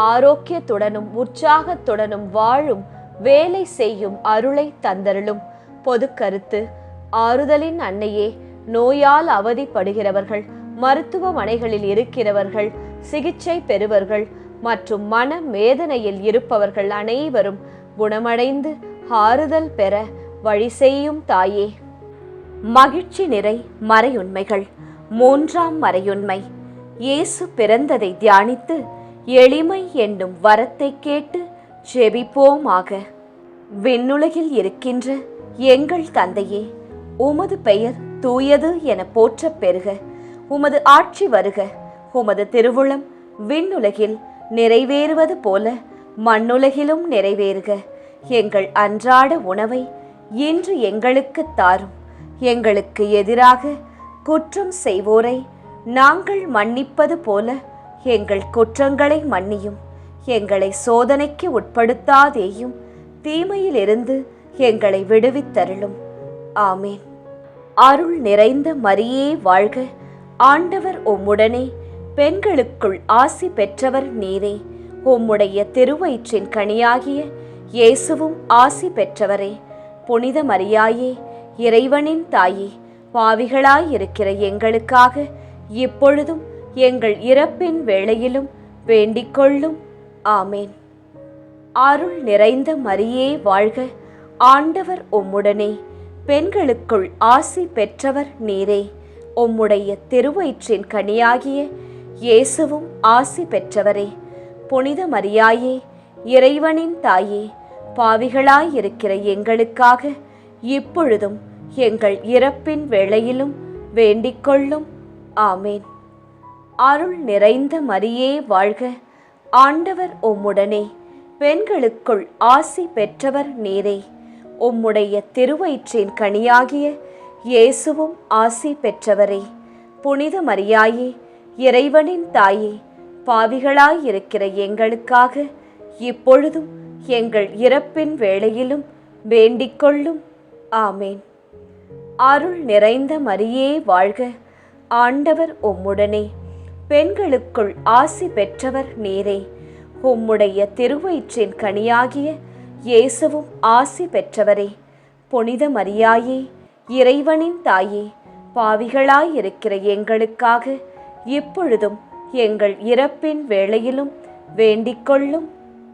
ஆரோக்கியத்துடனும் உற்சாகத்துடனும் வாழும் வேலை செய்யும் அருளை தந்தருளும். பொது கருத்து. ஆறுதலின் அன்னையே, நோயால் அவதிப்படுகிறவர்கள், மருத்துவமனைகளில் இருக்கிறவர்கள், சிகிச்சை பெறுவர்கள் மற்றும் மன வேதனையில் இருப்பவர்கள் அனைவரும் குணமடைந்து ஆறுதல் பெற வழி செய்யும் தாயே. மகிழ்ச்சி நிறை மறையுண்மைகள். 3ஆம் மறையுண்மை. இயேசு பிறந்ததை தியானித்து எளிமை என்னும் வரத்தை கேட்டு ஜெபிப்போமாக. விண்ணுலகில் இருக்கின்ற எங்கள் தந்தையே, உமது பெயர் தூயது என போற்றப் பெறுக. உமது ஆட்சி வருக. உமது திருவுளம் விண்ணுலகில் நிறைவேறுவது போல மண்ணுலகிலும் நிறைவேறுக. எங்கள் அன்றாட உணவை இன்று எங்களுக்கு தாரும். எங்களுக்கு எதிராக குற்றம் செய்வோரை நாங்கள் மன்னிப்பது போல எங்கள் குற்றங்களை மன்னியும். எங்களை சோதனைக்கு உட்படுத்தாதேயும், தீமையிலிருந்து எங்களை விடுவித்தருளும். ஆமேன். அருள் நிறைந்த மரியே வாழ்க. ஆண்டவர் உம்முடனே, பெண்களுக்குள் ஆசி பெற்றவர் நீரே. உம்முடைய திருவயிற்றின் கனியாகிய இயேசுவும் ஆசி பெற்றவரே. புனித மரியாயே, இறைவனின் தாயே, பாவிகளாயிருக்கிற எங்களுக்காக இப்பொழுதும் எங்கள் இறப்பின் வேளையிலும் வேண்டிக்கொள்ளும். ஆமேன். அருள் நிறைந்த மரியே வாழ்க. ஆண்டவர் உம்முடனே, பெண்களுக்குள் ஆசி பெற்றவர் நீரே. உம்முடைய திருவயிற்றின் கனியாகிய இயேசுவும் ஆசி பெற்றவரே. புனித மரியாயே, இறைவனின் தாயே, பாவிகளாயிருக்கிற எங்களுக்காக இப்பொழுதும் எங்கள் இறப்பின் வேளையிலும் வேண்டிக்கொள்ளும். ஆமேன். அருள் நிறைந்த மரியே வாழ்க. ஆண்டவர் உம்முடனே, பெண்களுக்குள் ஆசி பெற்றவர் நீரே. உம்முடைய திருவயிற்றின் கனியாகிய இயேசுவும் ஆசி பெற்றவரே. புனித மரியாயே, இறைவனின் தாயே, பாவிகளாயிருக்கிற எங்களுக்காக இப்பொழுதும் எங்கள் இறப்பின் வேளையிலும் வேண்டிக்கொள்ளும். ஆமேன். அருள் நிறைந்த மரியே வாழ்க. ஆண்டவர் உம்முடனே, பெண்களுக்குள் ஆசி பெற்றவர் நீரே. உம்முடைய திருவயிற்றின் கனியாகிய இயேசுவும் ஆசி பெற்றவரே. புனித மரியாயே, இறைவனின் தாயே, பாவிகளாயிருக்கிற எங்களுக்காக இப்பொழுதும் எங்கள் இறப்பின் வேளையிலும் வேண்டிக்கொள்ளும்.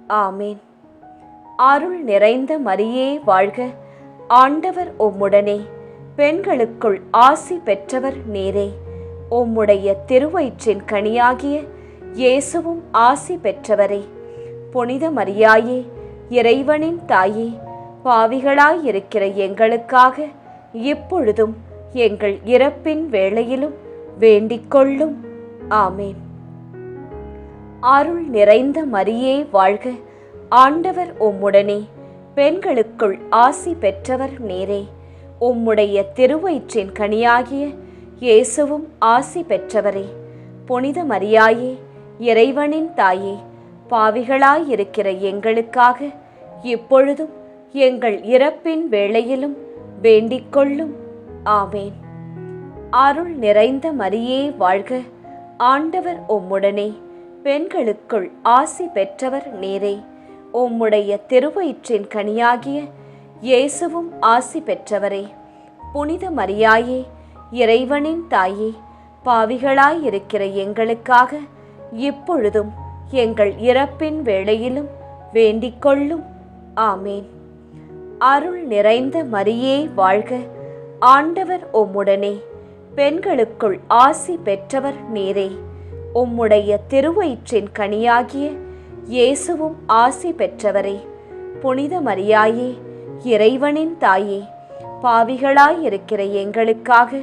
ஆமேன். அருள் நிறைந்த மரியே வாழ்க. ஆண்டவர் உம்முடனே, பெண்களுக்குள் ஆசி பெற்றவர் நீரே. உம்முடைய திருவயிற்றின் கனியாகிய இயேசுவும் ஆசி பெற்றவரே. புனித மரியாயே, இறைவனின் தாயே, பாவிகளாயிருக்கிற எங்களுக்காக இப்பொழுதும் எங்கள் இறப்பின் வேளையிலும் வேண்டிக்கொள்ளும். ஆமேன். அருள் நிறைந்த மரியே வாழ்க. ஆண்டவர் உம்முடனே, பெண்களுக்குள் ஆசி பெற்றவர் நீரே. உம்முடைய திருவயிற்றின் கனியாகிய இயேசுவும் ஆசி பெற்றவரே. புனித மரியாயே, இறைவனின் தாயே, பாவிகளாயிருக்கிற எங்களுக்காக இப்பொழுதும் எங்கள் இறப்பின் வேளையிலும் வேண்டிக்கொள்ளும். ஆமேன். அருள் நிறைந்த மரியே வாழ்க. ஆண்டவர் உம்முடனே, பெண்களுக்குள் ஆசி பெற்றவர் நீரே. உம்முடைய திருவயிற்றின் கனியாகிய இயேசுவும் ஆசி பெற்றவரே. புனித மரியாயே, இறைவனின் தாயே, பாவிகளாயிருக்கிற எங்களுக்காக இப்பொழுதும் எங்கள் இறப்பின் வேளையிலும் வேண்டிக்கொள்ளும். ஆமேன். அருள் நிறைந்த மரியே வாழ்க. ஆண்டவர் உம்முடனே, பெண்களுக்குள் ஆசி பெற்றவர் நீரே. உம்முடைய திருவயிற்றின் கனியாகிய இயேசுவும் ஆசி பெற்றவரே. புனித மரியாயே, இறைவனின் தாயே, பாவிகளாயிருக்கிற எங்களுக்காக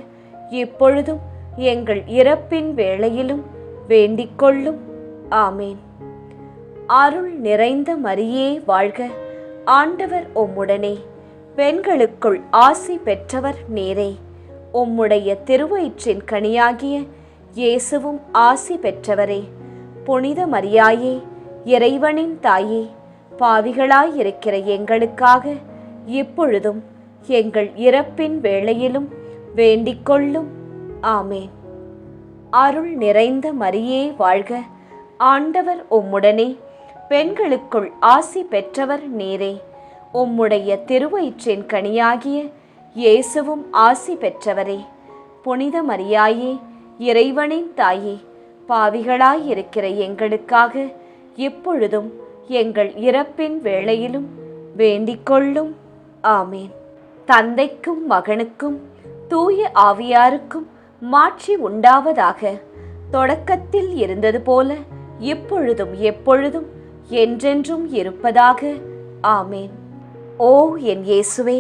இப்பொழுதும் எங்கள் இறப்பின் வேளையிலும் வேண்டிக்கொள்ளும். ஆமேன். அருள் நிறைந்த மரியே வாழ்க. ஆண்டவர் உம்முடனே, பெண்களுக்குள் ஆசி பெற்றவர் நீரே. உம்முடைய திருவயிற்றின் கனியாகிய இயேசுவும் ஆசி பெற்றவரே. புனித மரியாயே, இறைவனின் தாயே, பாவிகளாயிருக்கிற எங்களுக்காக இப்பொழுதும் எங்கள் இறப்பின் வேளையிலும் வேண்டிக்கொள்ளும். ஆமேன். அருள் நிறைந்த மரியே வாழ்க. ஆண்டவர் உம்முடனே, பெண்களுக்குள் ஆசி பெற்றவர் நீரே. உம்முடைய திருவயிற்றின் கனியாகிய இயேசுவும் ஆசி பெற்றவரே. புனித மரியாயே, இறைவனின் தாயே, பாவிகளாயிருக்கிற எங்களுக்காக இப்பொழுதும் எங்கள் இறப்பின் வேளையிலும் வேண்டிக்கொள்ளும். ஆமேன். தந்தைக்கும் மகனுக்கும் தூய ஆவியாருக்கும் மாட்சி உண்டாவதாக. தொடக்கத்தில் இருந்தது போல இப்பொழுதும் எப்பொழுதும் என்றென்றும் இருப்பதாக. ஆமேன். ஓ என் இயேசுவே,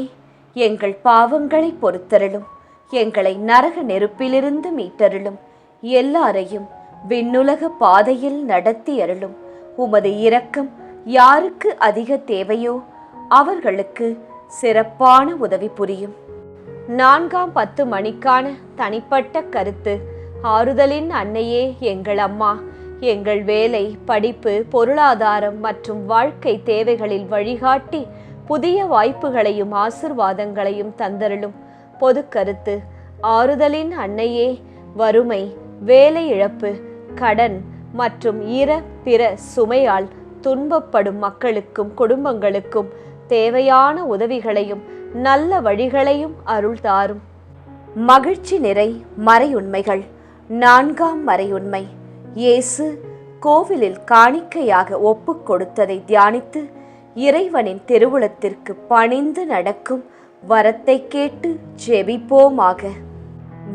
எங்கள் பாவங்களை பொறுத்தருளும், எங்களை நரக நெருப்பிலிருந்து மீட்டருளும், எல்லாரையும் விண்ணுலக பாதையில் நடத்தி அருளும். உமது இரக்கம் யாருக்கு அதிக தேவையோ அவர்களுக்கு சிறப்பான உதவி புரியும். 4ஆம் 10 மணிக்கான தனிப்பட்ட கருத்து. ஆறுதலின் அன்னையே எங்கள் அம்மா, எங்கள் வேலை, படிப்பு, பொருளாதாரம் மற்றும் வாழ்க்கை தேவைகளில் வழிகாட்டி புதிய வாய்ப்புகளையும் ஆசிர்வாதங்களையும் தந்தருளும். பொது கருத்து. ஆறுதலின் அன்னையே, வறுமை, வேலை இழப்பு, கடன் மற்றும் பிற சுமையால் துன்பப்படும் மக்களுக்கும் குடும்பங்களுக்கும் தேவையான உதவிகளையும் நல்ல வழிகளையும் அருள் தாரும். மகிழ்ச்சி நிறை மறையுண்மைகள். 4ஆம் மறையுண்மை. இயேசு கோவிலில் காணிக்கையாக ஒப்பு கொடுத்ததை தியானித்து இறைவனின் திருவுளத்திற்கு பணிந்து நடக்கும் வரத்தை கேட்டு ஜெபிப்போமாக.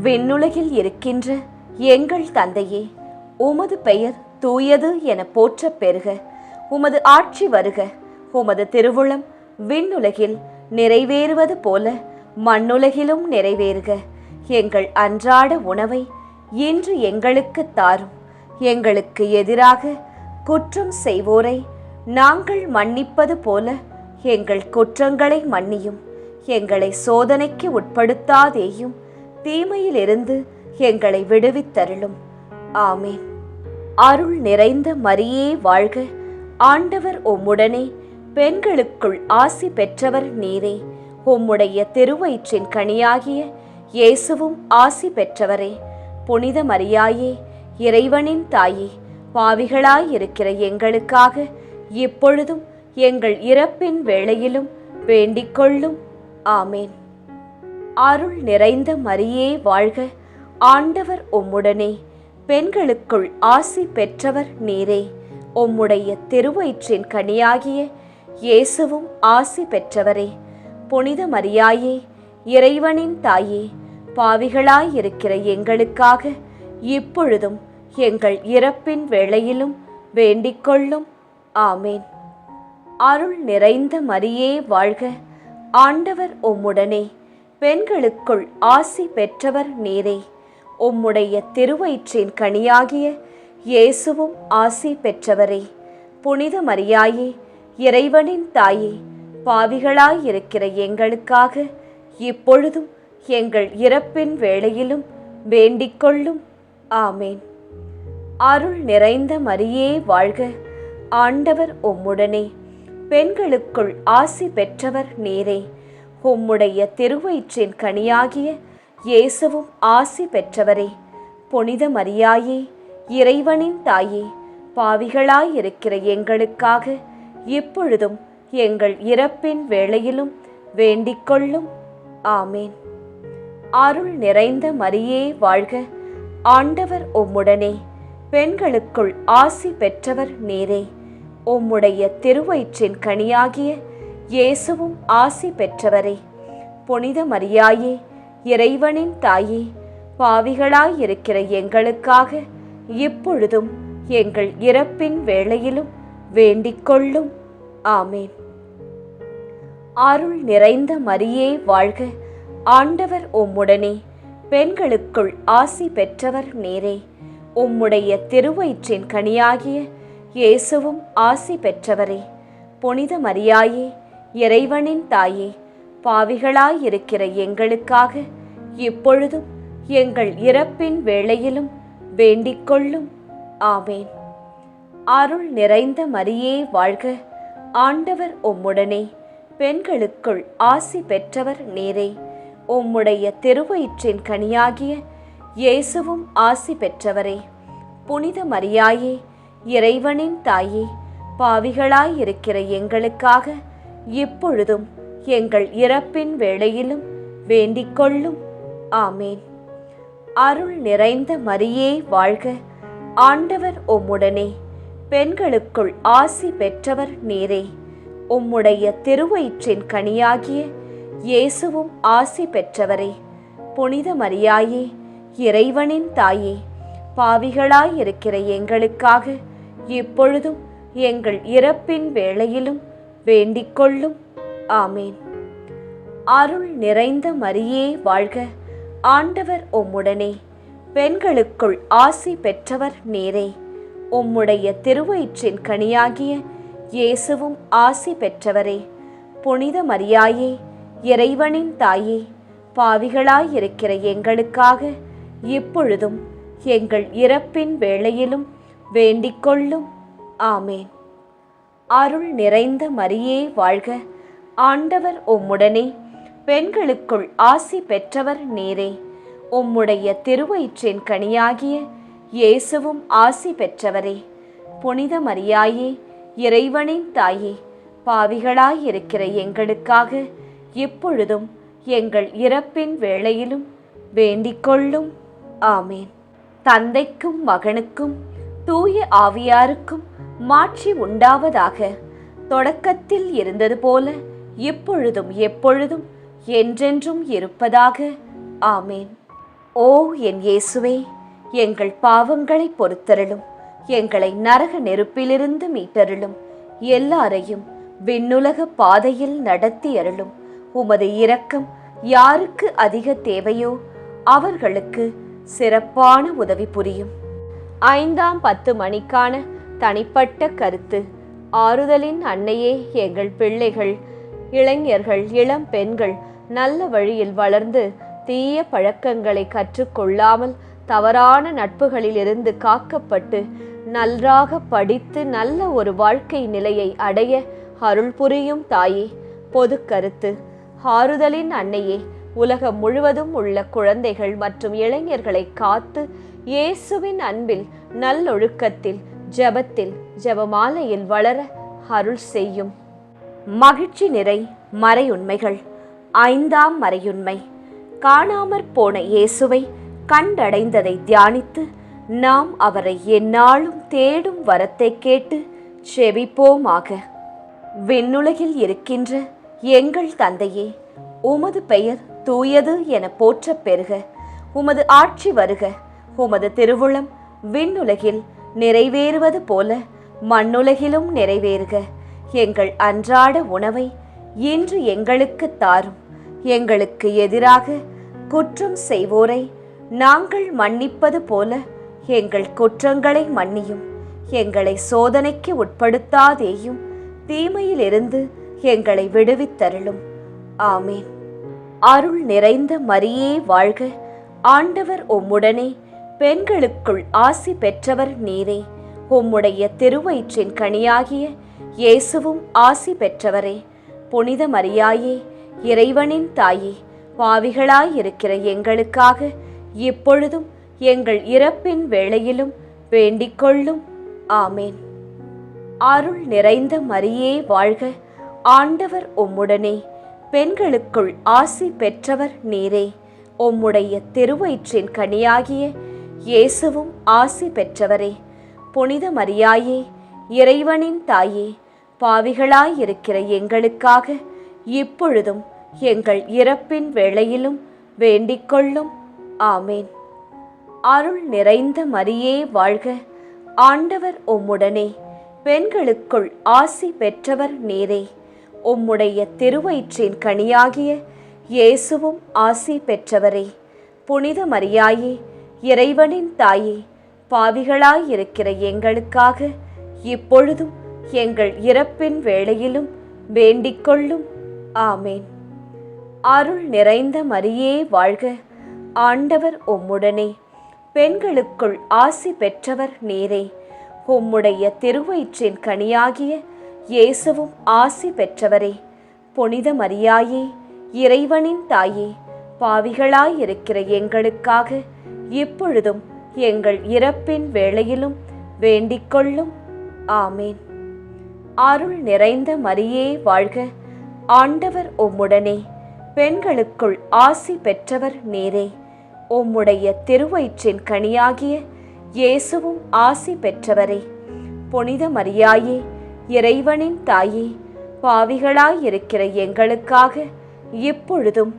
விண்ணுலகில் இருக்கின்ற எங்கள் தந்தையே, உமது பெயர் தூயது என போற்றப் பெறுக. உமது ஆட்சி வருக. உமது திருவுளம் விண்ணுலகில் நிறைவேறுவது போல மண்ணுலகிலும் நிறைவேறுக. எங்கள் அன்றாட உணவை இன்று எங்களுக்கு தாரும். எங்களுக்கு எதிராக குற்றம் செய்வோரை நாங்கள் மன்னிப்பது போல எங்கள் குற்றங்களை மன்னியும். எங்களை சோதனைக்கு உட்படுத்தாதேயும், தீமையிலிருந்து எங்களை விடுவித்தருளும். ஆமேன். அருள் நிறைந்த மரியே வாழ்க. ஆண்டவர் உம்முடனே, பெண்களுக்குள் ஆசி பெற்றவர் நீரே. உம்முடைய திருவயிற்றின் கனியாகிய இயேசுவும் ஆசி பெற்றவரே. புனித மரியாயே, இறைவனின் தாயே, பாவிகளாயிருக்கிற எங்களுக்காக இப்பொழுதும் எங்கள் இறப்பின் வேளையிலும் வேண்டிக் கொள்ளும். ஆமேன். அருள் நிறைந்த மரியே வாழ்க. ஆண்டவர் உம்முடனே, பெண்களுக்குள் ஆசி பெற்றவர் நீரே. உம்முடைய திருவயிற்றின் கனியாகிய இயேசுவும் ஆசி பெற்றவரே. புனித மரியாயே, இறைவனின் தாயே, பாவிகளாயிருக்கிற எங்களுக்காக இப்பொழுதும் எங்கள் இறப்பின் வேளையிலும் வேண்டிக் கொள்ளும். ஆமேன். அருள் நிறைந்த மரியே வாழ்க. ஆண்டவர் உம்முடனே, பெண்களுக்குள் ஆசி பெற்றவர் நீரே. உம்முடைய திருவயிற்றின் கனியாகிய இயேசுவும் ஆசி பெற்றவரே. புனித மரியாயே, இறைவனின் தாயே, பாவிகளாயிருக்கிற எங்களுக்காக இப்பொழுதும் எங்கள் இறப்பின் வேளையிலும் வேண்டிக் கொள்ளும். ஆமேன். அருள் நிறைந்த மரியே வாழ்க. ஆண்டவர் உம்முடனே, பெண்களுக்குள் ஆசி பெற்றவர் நீரே. உம்முடைய திருவயிற்றின் கனியாகிய இயேசுவும் ஆசி பெற்றவரே. புனித மரியாயே, இறைவனின் தாயே, பாவிகளாயிருக்கிற எங்களுக்காக இப்பொழுதும் எங்கள் இறப்பின் வேளையிலும் வேண்டிக் கொள்ளும். ஆமேன். அருள் நிறைந்த மரியே வாழ்க. ஆண்டவர் உம்முடனே, பெண்களுக்குள் ஆசி பெற்றவர் நீரே. உம்முடைய திருவயிற்றின் கனியாகிய இயேசுவும் ஆசி பெற்றவரே. புனித மரியாயே, இறைவனின் தாயே, பாவிகளாயிருக்கிற எங்களுக்காக இப்பொழுதும் எங்கள் இறப்பின் வேளையிலும் வேண்டிக் கொள்ளும். ஆமேன். அருள் நிறைந்த மரியே வாழ்க. ஆண்டவர் உம்முடனே, பெண்களுக்குள் ஆசி பெற்றவர் நீரே. உம்முடைய திருவயிற்றின் கனியாகிய இயேசுவும் ஆசி பெற்றவரே. புனித மரியாயே, இறைவனின் தாயே, பாவிகளாயிருக்கிற எங்களுக்காக இப்பொழுதும் எங்கள் இறப்பின் வேளையிலும் வேண்டிக் கொள்ளும். ஆமேன். அருள் நிறைந்த மரியே வாழ்க. ஆண்டவர் உம்முடனே, பெண்களுக்குள் ஆசி பெற்றவர் நீரே. உம்முடைய திருவயிற்றின் கனியாகிய இயேசுவும் ஆசி பெற்றவரே. புனித மரியாயே, இறைவனின் தாயே, பாவிகளாயிருக்கிற எங்களுக்காக இப்பொழுதும் எங்கள் இறப்பின் வேளையிலும் வேண்டிக் கொள்ளும். ஆமேன். அருள் நிறைந்த மரியே வாழ்க. ஆண்டவர் உம்முடனே, பெண்களுக்குள் ஆசி பெற்றவர் நீரே. உம்முடைய திருவயிற்றின் கனியாகிய இயேசுவும் ஆசி பெற்றவரே. புனித மரியாயே, இறைவனின் தாயே, பாவிகளாயிருக்கிற எங்களுக்காக இப்பொழுதும் எங்கள் இறப்பின் வேளையிலும் வேண்டிக் கொள்ளும். ஆமேன். அருள் நிறைந்த மரியே வாழ்க, ஆண்டவர் உம்முடனே, பெண்களுக்குள் ஆசி பெற்றவர் நீரே. உம்முடைய திருவயிற்றின் கனியாகிய இயேசுவும் ஆசி பெற்றவரே. புனித மரியாயே, இறைவனின் தாயே, பாவிகளாயிருக்கிற எங்களுக்காக இப்பொழுதும் எங்கள் இறப்பின் வேளையிலும் வேண்டிக் கொள்ளும். ஆமேன். அருள் நிறைந்த மரியே வாழ்க, ஆண்டவர் உம்முடனே, பெண்களுக்குள் ஆசி பெற்றவர் நீரே. உம்முடைய திருவயிற்றின் கனியாகிய இயேசுவும் ஆசி பெற்றவரே. புனித மரியாயே, இறைவனின் தாயே, பாவிகளாயிருக்கிற எங்களுக்காக இப்பொழுதும் எங்கள் இறப்பின் வேளையிலும் வேண்டிக் கொள்ளும். ஆமேன். தந்தைக்கும் மகனுக்கும் தூய ஆவியாருக்கும் மாட்சி உண்டாவதாக. தொடக்கத்தில் இருந்தது போல இப்பொழுதும் எப்பொழுதும் என்றென்றும் இருப்பதாக. ஆமேன். ஓ என் இயேசுவே, எங்கள் பாவங்களை பொறுத்தருளும், எங்களை நரக நெருப்பிலிருந்து மீட்டருளும், எல்லாரையும் விண்ணுலக பாதையில் நடத்தி அருளும். உமது இரக்கம் யாருக்கு அதிக தேவையோ அவர்களுக்கு சிறப்பான உதவி புரியும். 5ஆம் 10 மணிக்கான தனிப்பட்ட கருத்து. ஆறுதலின் அன்னையே, எங்கள் பிள்ளைகள், இளைஞர்கள், இளம் பெண்கள் நல்ல வழியில் வளர்ந்து தீய பழக்கங்களை கற்றுக்கொள்ளாமல் தவறான நட்புகளிலிருந்து காக்கப்பட்டு நன்றாக படித்து நல்ல ஒரு வாழ்க்கை நிலையை அடைய அருள் புரியும் தாயே. பொது கருத்து. ஆறுதலின் அன்னையே, உலகம் முழுவதும் உள்ள குழந்தைகள் மற்றும் இளைஞர்களை காத்து இயேசுவின் அன்பில், நல்லொழுக்கத்தில், ஜெபத்தில், ஜெபமாலையில் வளர அருள் செய்யும். மகிழ்ச்சி நிறை மறையுண்மைகள். 5ஆம் மறையுண்மை. காணாமற் போன இயேசுவை கண்டடைந்ததை தியானித்து நாம் அவரை எந்நாளும் தேடும் வரத்தை கேட்டு செபிப்போமாக. விண்ணுலகில் இருக்கின்ற எங்கள் தந்தையே, உமது பெயர் தூயது என போற்றப் பெறுக. உமது ஆட்சி வருக. உமது திருவுளம் விண்ணுலகில் நிறைவேறுவது போல மண்ணுலகிலும் நிறைவேறுக. எங்கள் அன்றாட உணவை இன்று எங்களுக்கு தாரும். எங்களுக்கு எதிராக குற்றம் செய்வோரை நாங்கள் மன்னிப்பது போல எங்கள் குற்றங்களை மன்னியும். எங்களை சோதனைக்கு உட்படுத்தாதேயும், தீமையிலிருந்து எங்களை விடுவித்தருளும். ஆமேன். அருள் நிறைந்த மரியே வாழ்க, ஆண்டவர் உம்முடனே, பெண்களுக்குள் ஆசி பெற்றவர் நீரே. உம்முடைய திருவயிற்றின் கனியாகிய இயேசுவும் ஆசி பெற்றவரே. புனித மரியாயே, இறைவனின் தாயே, பாவிகளாயிருக்கிற எங்களுக்காக இப்பொழுதும் எங்கள் இறப்பின் வேளையிலும் வேண்டிக் கொள்ளும். ஆமேன். அருள் நிறைந்த மரியே வாழ்க, ஆண்டவர் உம்முடனே, பெண்களுக்குள் ஆசி பெற்றவர் நீரே. உம்முடைய திருவயிற்றின் கனியாகிய இயேசுவும் ஆசி பெற்றவரே. புனித மரியாயே, இறைவனின் தாயே, பாவிகளாயிருக்கிற எங்களுக்காக இப்பொழுதும் எங்கள் இறப்பின் வேளையிலும் வேண்டிக் கொள்ளும். ஆமேன். அருள் நிறைந்த மரியே வாழ்க, ஆண்டவர் உம்முடனே, பெண்களுக்குள் ஆசி பெற்றவர் நீரே. உம்முடைய திருவயிற்றின் கனியாகிய இயேசுவும் ஆசி பெற்றவரே. புனித மரியாயே, இறைவனின் தாயே, பாவிகளாயிருக்கிற எங்களுக்காக இப்பொழுதும் எங்கள் இறப்பின் வேளையிலும் வேண்டிக் கொள்ளும். ஆமேன். அருள் நிறைந்த மரியே வாழ்க, ஆண்டவர் உம்முடனே, பெண்களுக்குள் ஆசி பெற்றவர் நீரே. உம்முடைய திருவயிற்றின் கனியாகிய இயேசுவும் ஆசி பெற்றவரே. புனித மரியாயே, இறைவனின் தாயே, பாவிகளாயிருக்கிற எங்களுக்காக இப்பொழுதும் எங்கள் இறப்பின் வேளையிலும் வேண்டிக் கொள்ளும். ஆமேன். அருள் நிறைந்த மரியே வாழ்க, ஆண்டவர் உம்முடனே, பெண்களுக்குள் ஆசி பெற்றவர் நீரே. உம்முடைய திருவயிற்றின் கனியாகிய இயேசுவும் ஆசி பெற்றவரே. புனித மரியாயே, இறைவனின் தாயே, பாவிகளாயிருக்கிற எங்களுக்காக இப்பொழுதும்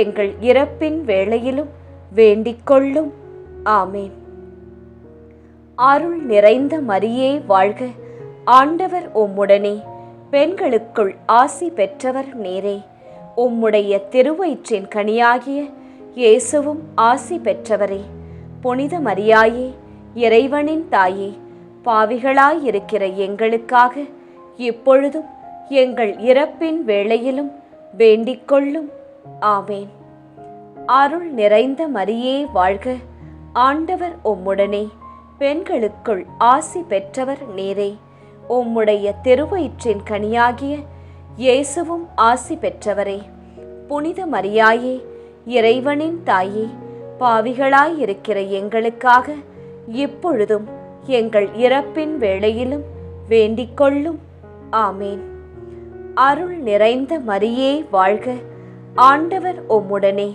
எங்கள் இறப்பின் வேளையிலும் வேண்டிக் கொள்ளும். ஆமேன். அருள் நிறைந்த மரியே வாழ்க, ஆண்டவர் உம்முடனே, பெண்களுக்குள் ஆசி பெற்றவர் நீரே. உம்முடைய திருவயிற்றின் கனியாகிய இயேசுவும் ஆசி பெற்றவரே. புனித மரியாயே, இறைவனின் தாயே, பாவிகளாயிருக்கிற எங்களுக்காக இப்பொழுதும் எங்கள் இறப்பின் வேளையிலும் வேண்டிக்கொள்ளும். ஆமேன். அருள் நிறைந்த மரியே வாழ்க, ஆண்டவர் உம்முடனே, பெண்களுக்குள் ஆசி பெற்றவர் நீரே. உம்முடைய திருவயிற்றின் கனியாகிய இயேசுவும் ஆசி பெற்றவரே. புனித மரியாயே, இறைவனின் தாயே, பாவிகளாயிருக்கிற எங்களுக்காக இப்பொழுதும் எங்கள் இறப்பின் வேளையிலும் வேண்டிக்கொள்ளும். ஆமேன். அருள் நிறைந்த மரியே வாழ்க, ஆண்டவர் உம்முடனே,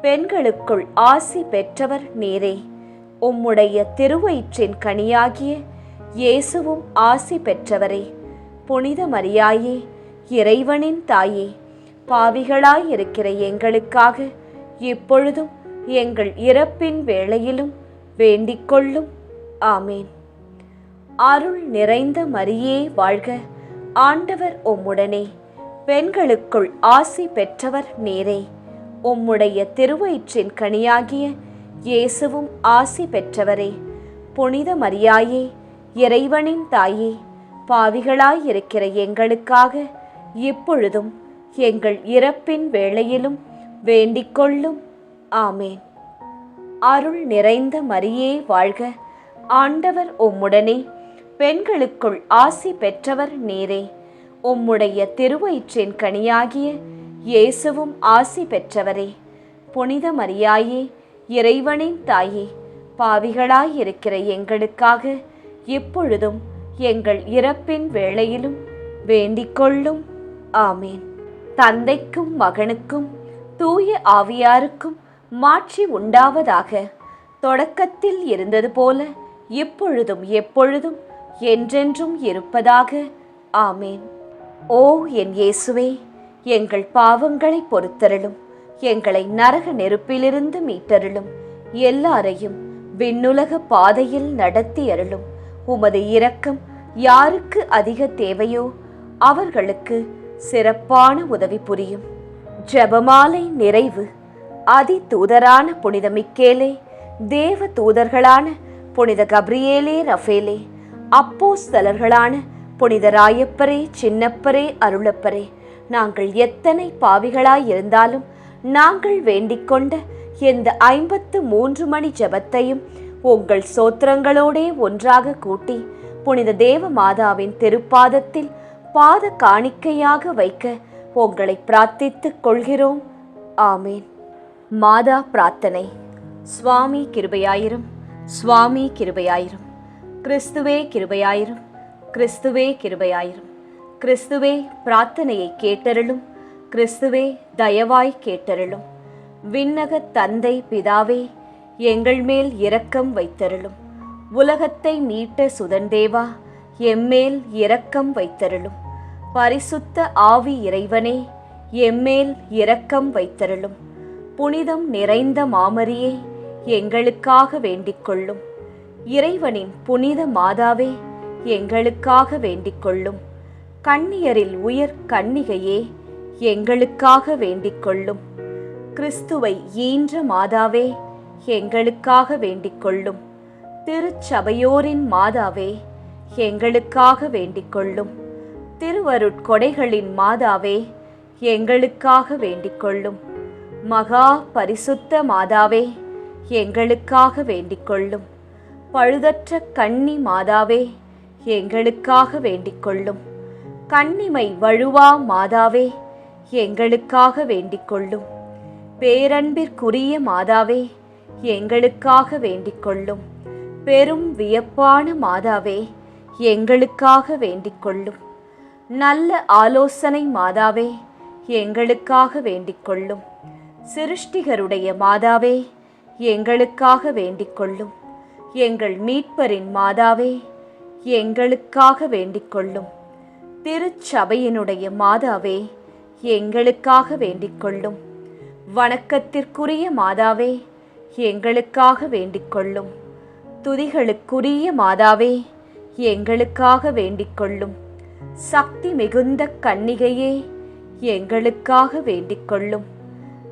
பெண்களுக்குள் ஆசி பெற்றவர் நீரே. உம்முடைய திருவயிற்றின் கனியாகிய இயேசுவும் ஆசி பெற்றவரே. புனித மரியாயே, இறைவனின் தாயே, பாவிகளாயிருக்கிற எங்களுக்காக இப்பொழுதும் எங்கள் இறப்பின் வேளையிலும் வேண்டிக்கொள்ளும். ஆமேன். அருள் நிறைந்த மரியே வாழ்க, ஆண்டவர் உம்முடனே, பெண்களுக்குள் ஆசி பெற்றவர் நீரே. உம்முடைய திருவயிற்றின் கனியாகிய இயேசுவும் ஆசி பெற்றவரே. புனித மரியாயே, இறைவனின் தாயே, பாவிகளாயிருக்கிற எங்களுக்காக இப்பொழுதும் எங்கள் இறப்பின் வேளையிலும் வேண்டிக்கொள்ளும். ஆமேன். அருள் நிறைந்த மரியே வாழ்க, ஆண்டவர் உம்முடனே, பெண்களுக்குள் ஆசி பெற்றவர் நீரே. உம்முடைய திருவயிற்றின் கனியாகிய இயேசுவும் ஆசி பெற்றவரே. புனித மரியாயே, இறைவனின் தாயே, பாவிகளாயிருக்கிற எங்களுக்காக இப்பொழுதும் எங்கள் இறப்பின் வேளையிலும் வேண்டிக்கொள்ளும். ஆமேன். தந்தைக்கும் மகனுக்கும் தூய ஆவியாருக்கும் மாட்சி உண்டாவதாக. தொடக்கத்தில் இருந்தது போல இப்பொழுதும் எப்பொழுதும் என்றென்றும் இருப்பதாக. ஆமேன். ஓ என் இயேசுவே, எங்கள் பாவங்களை பொறுத்தருளும், எங்களை நரக நெருப்பிலிருந்து மீட்டருளும், எல்லாரையும் விண்ணுலக பாதையில் நடத்தி அருளும். உமது இரக்கம் யாருக்கு அதிக தேவையோ அவர்களுக்கு சிறப்பான உதவி புரியும். ஜெபமாலை நிறைவு. அதி தூதரான புனித மிக்கேலே, தேவ தூதர்களான புனித கப்ரியேலே, ரஃபேலே, அப்போஸ்தலர்களான புனித ராயப்பரே, சின்னப்பரே, அருளப்பரே, நாங்கள் எத்தனை பாவிகளாயிருந்தாலும் நாங்கள் வேண்டிக்கொண்ட எந்த 53 மணி ஜெபத்தையும் உங்கள் சோத்திரங்களோடே ஒன்றாக கூட்டி புனித தேவ மாதாவின் திருப்பாதத்தில் பாத காணிக்கையாக வைக்க உங்களை பிரார்த்தித்துக் கொள்கிறோம். ஆமேன். மாதா பிரார்த்தனை. சுவாமி கிருபையாயிரும், சுவாமி கிருபையாயிரும். கிறிஸ்துவே கிருபையாயிரும், கிறிஸ்துவே கிருபையாயிரும். கிறிஸ்துவே பிரார்த்தனையை கேட்டருளும், கிறிஸ்துவே தயவாய் கேட்டருளும். விண்ணக தந்தை பிதாவே, எங்கள் மேல் இரக்கம் வைத்தருளும். உலகத்தை மீட்ட சுதன்தேவா, எம்மேல் இரக்கம் வைத்தருளும். பரிசுத்த ஆவி இறைவனே, எம்மேல் இரக்கம் வைத்தருளும். புனிதம் நிறைந்த மாமரியே, எங்களுக்காக வேண்டிக்கொள்ளும். இறைவனின் புனித மாதாவே, எங்களுக்காக வேண்டிக்கொள்ளும். கன்னியரில் உயர் கன்னிகையே, எங்களுக்காக வேண்டிக்கொள்ளும். கிறிஸ்துவை ஈன்ற மாதாவே, எங்களுக்காக வேண்டிக்கொள்ளும். திருச்சபையோரின் மாதாவே, எங்களுக்காக வேண்டிக்கொள்ளும். திருவருட்கொடைகளின் மாதாவே, எங்களுக்காக வேண்டிக்கொள்ளும். மகா பரிசுத்த மாதாவே, எங்களுக்காக வேண்டிக்கொள்ளும். பழுதற்ற கன்னி மாதாவே, எங்களுக்காக வேண்டிக்கொள்ளும். கன்னிமை வழுவா மாதாவே, எங்களுக்காக வேண்டிக்கொள்ளும். பேரன்பிற்குரிய மாதாவே, எங்களுக்காக வேண்டிக்கொள்ளும். பெரும் வியப்பான மாதாவே, எங்களுக்காக வேண்டிக்கொள்ளும். நல்ல ஆலோசனை மாதாவே, எங்களுக்காக வேண்டிக்கொள்ளும். சிருஷ்டிகருடைய மாதாவே, எங்களுக்காக வேண்டிக்கொள்ளும். எங்கள் மீட்பரின் மாதாவே, எங்களுக்காக வேண்டிக்கொள்ளும். திருச்சபையினுடைய மாதாவே, எங்களுக்காக வேண்டிக்கொள்ளும். வணக்கத்திற்குரிய மாதாவே, எங்களுக்காக வேண்டிக்கொள்ளும். துதிகளுக்குரிய மாதாவே, எங்களுக்காக வேண்டிக் கொள்ளும். சக்தி மிகுந்த கன்னிகையே, எங்களுக்காக வேண்டிக் கொள்ளும்.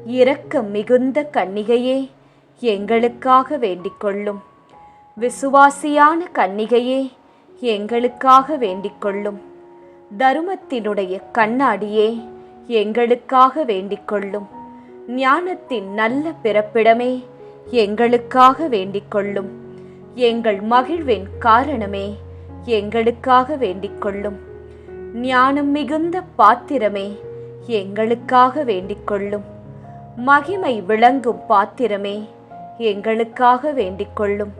இரக்கம் மிகுந்த கன்னிகையே, எங்களுக்காக வேண்டிக் கொள்ளும். விசுவாசியான கன்னிகையே, எங்களுக்காக வேண்டிக் கொள்ளும். தருமத்தினுடைய கண்ணாடியே, எங்களுக்காக வேண்டிக் கொள்ளும். ஞானத்தின் நல்ல பிறப்பிடமே, எங்களுக்காக வேண்டிக் கொள்ளும். எங்கள் மகிழ்வின் காரணமே, எங்களுக்காக வேண்டிக் கொள்ளும். ஞானம் மிகுந்த பாத்திரமே, எங்களுக்காக வேண்டிக் கொள்ளும். மகிமை விளங்கும் பாத்திரமே, எங்களுக்காக வேண்டிக் கொள்ளும்.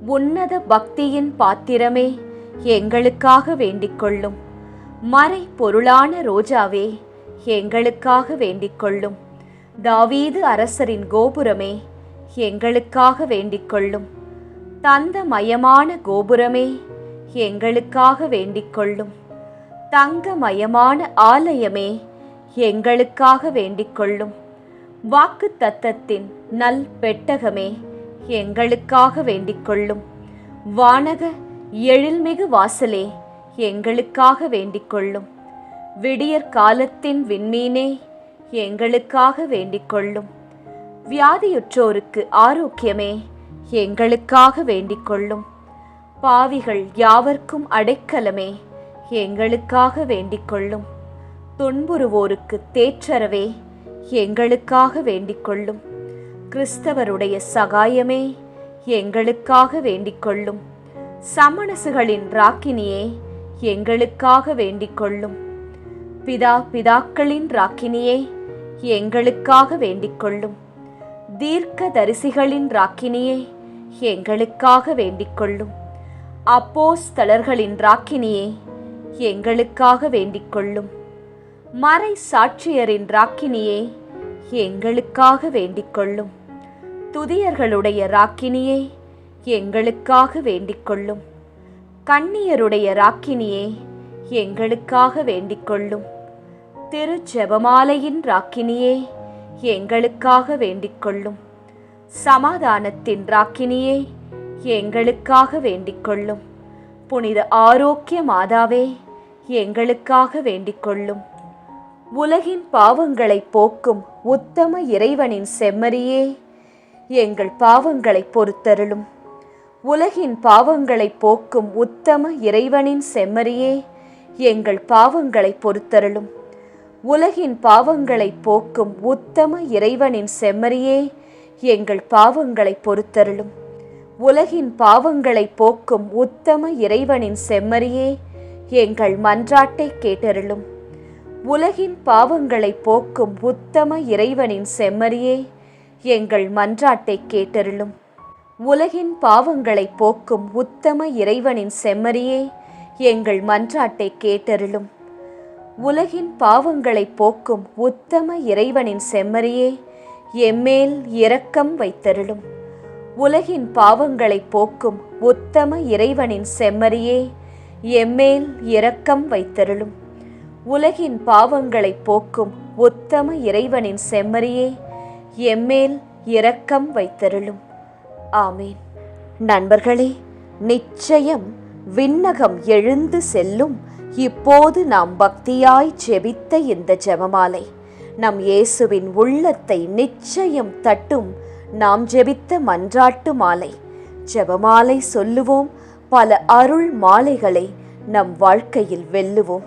உன்னத பக்தியின் பாத்திரமே, எங்களுக்காக வேண்டிக் கொள்ளும். மறை பொருளான ரோஜாவே, எங்களுக்காக வேண்டிக் கொள்ளும். தாவீது அரசரின் கோபுரமே, எங்களுக்காக வேண்டிக் கொள்ளும். தந்தமயமான கோபுரமே, எங்களுக்காக வேண்டிக் கொள்ளும். தங்கமயமான ஆலயமே, எங்களுக்காக வேண்டிக் கொள்ளும். வாக்கு தத்தத்தின் நல் பெட்டகமே, எங்களுக்காக வேண்டிக் கொள்ளும். வானக எழில்மிகு வாசலே, எங்களுக்காக வேண்டிக் கொள்ளும். விடியற் காலத்தின் விண்மீனே, எங்களுக்காக வேண்டிக் கொள்ளும். வியாதியுற்றோருக்கு ஆரோக்கியமே, எங்களுக்காக வேண்டிக் கொள்ளும். பாவிகள் யாவர்க்கும் அடைக்கலமே, எங்களுக்காக வேண்டிக் கொள்ளும். துன்புறுவோருக்கு தேற்றரவே, எங்களுக்காக வேண்டிக் கொள்ளும். கிறிஸ்தவருடைய சகாயமே, எங்களுக்காக வேண்டிக் கொள்ளும். சமணசுகளின் ராக்கினியே, எங்களுக்காக வேண்டிக் கொள்ளும். பிதாக்களின் ராக்கினியே, எங்களுக்காக வேண்டிக் கொள்ளும். தீர்க்க தரிசிகளின் ராக்கினியே, எங்களுக்காக வேண்டிக் கொள்ளும். அப்போஸ்தலர்களின் ராக்கினியே, எங்களுக்காக வேண்டிக் கொள்ளும். மறை சாட்சியரின் ராக்கினியே, எங்களுக்காக வேண்டிக் கொள்ளும். துதியர்களுடைய ராக்கினியே, எங்களுக்காக வேண்டிக் கொள்ளும். கன்னியருடைய ராக்கினியே, எங்களுக்காக வேண்டிக் கொள்ளும். திரு ஜெபமாலையின் ராக்கினியே, எங்களுக்காக வேண்டிக் கொள்ளும். சமாதானத்தின் ராக்கினியே, எங்களுக்காக வேண்டிக் கொள்ளும். புனித ஆரோக்கிய மாதாவே, எங்களுக்காக வேண்டிக் கொள்ளும். உலகின் பாவங்களை போக்கும் உத்தம இறைவனின் செம்மறியே, எங்கள் பாவங்களை பொறுத்தருளும். உலகின் பாவங்களை போக்கும் உத்தம இறைவனின் செம்மறியே, எங்கள் பாவங்களை பொறுத்தருளும். உலகின் பாவங்களை போக்கும் உத்தம இறைவனின் செம்மறியே, எங்கள் பாவங்களை பொறுத்தருளும். உலகின் பாவங்களை போக்கும் உத்தம இறைவனின் செம்மறியே, எங்கள் மன்றாட்டை கேட்டருளும். உலகின் பாவங்களை போக்கும் உத்தம இறைவனின் செம்மறியே, எங்கள் மன்றாட்டை கேட்டருளும். உலகின் பாவங்களை போக்கும் உத்தம இறைவனின் செம்மறியே, எங்கள் மன்றாட்டை கேட்டருளும். உலகின் பாவங்களை போக்கும் உத்தம இறைவனின் செம்மறியே, எம்மேல் இரக்கம் வைத்தருளும். உலகின் பாவங்களை போக்கும் உத்தம இறைவனின் செம்மறியே, எம்மேல் இரக்கம் வைத்தருளும். உலகின் பாவங்களை போக்கும் உத்தம இறைவனின் செம்மறியே, எம்மேல் இரக்கம் வைத்தருளும். ஆமீன். நண்பர்களே, நிச்சயம் விண்ணகம் எழுந்து செல்லும் இப்போது நாம் பக்தியாய் ஜெபித்த இந்த ஜெபமாலை நம் இயேசுவின் உள்ளத்தை நிச்சயம் தட்டும். நாம் ஜெபித்த மன்றாட்டு மாலை. ஜெபமாலை சொல்லுவோம், பல அருள் மாலைகளை நம் வாழ்க்கையில் வெல்லுவோம்.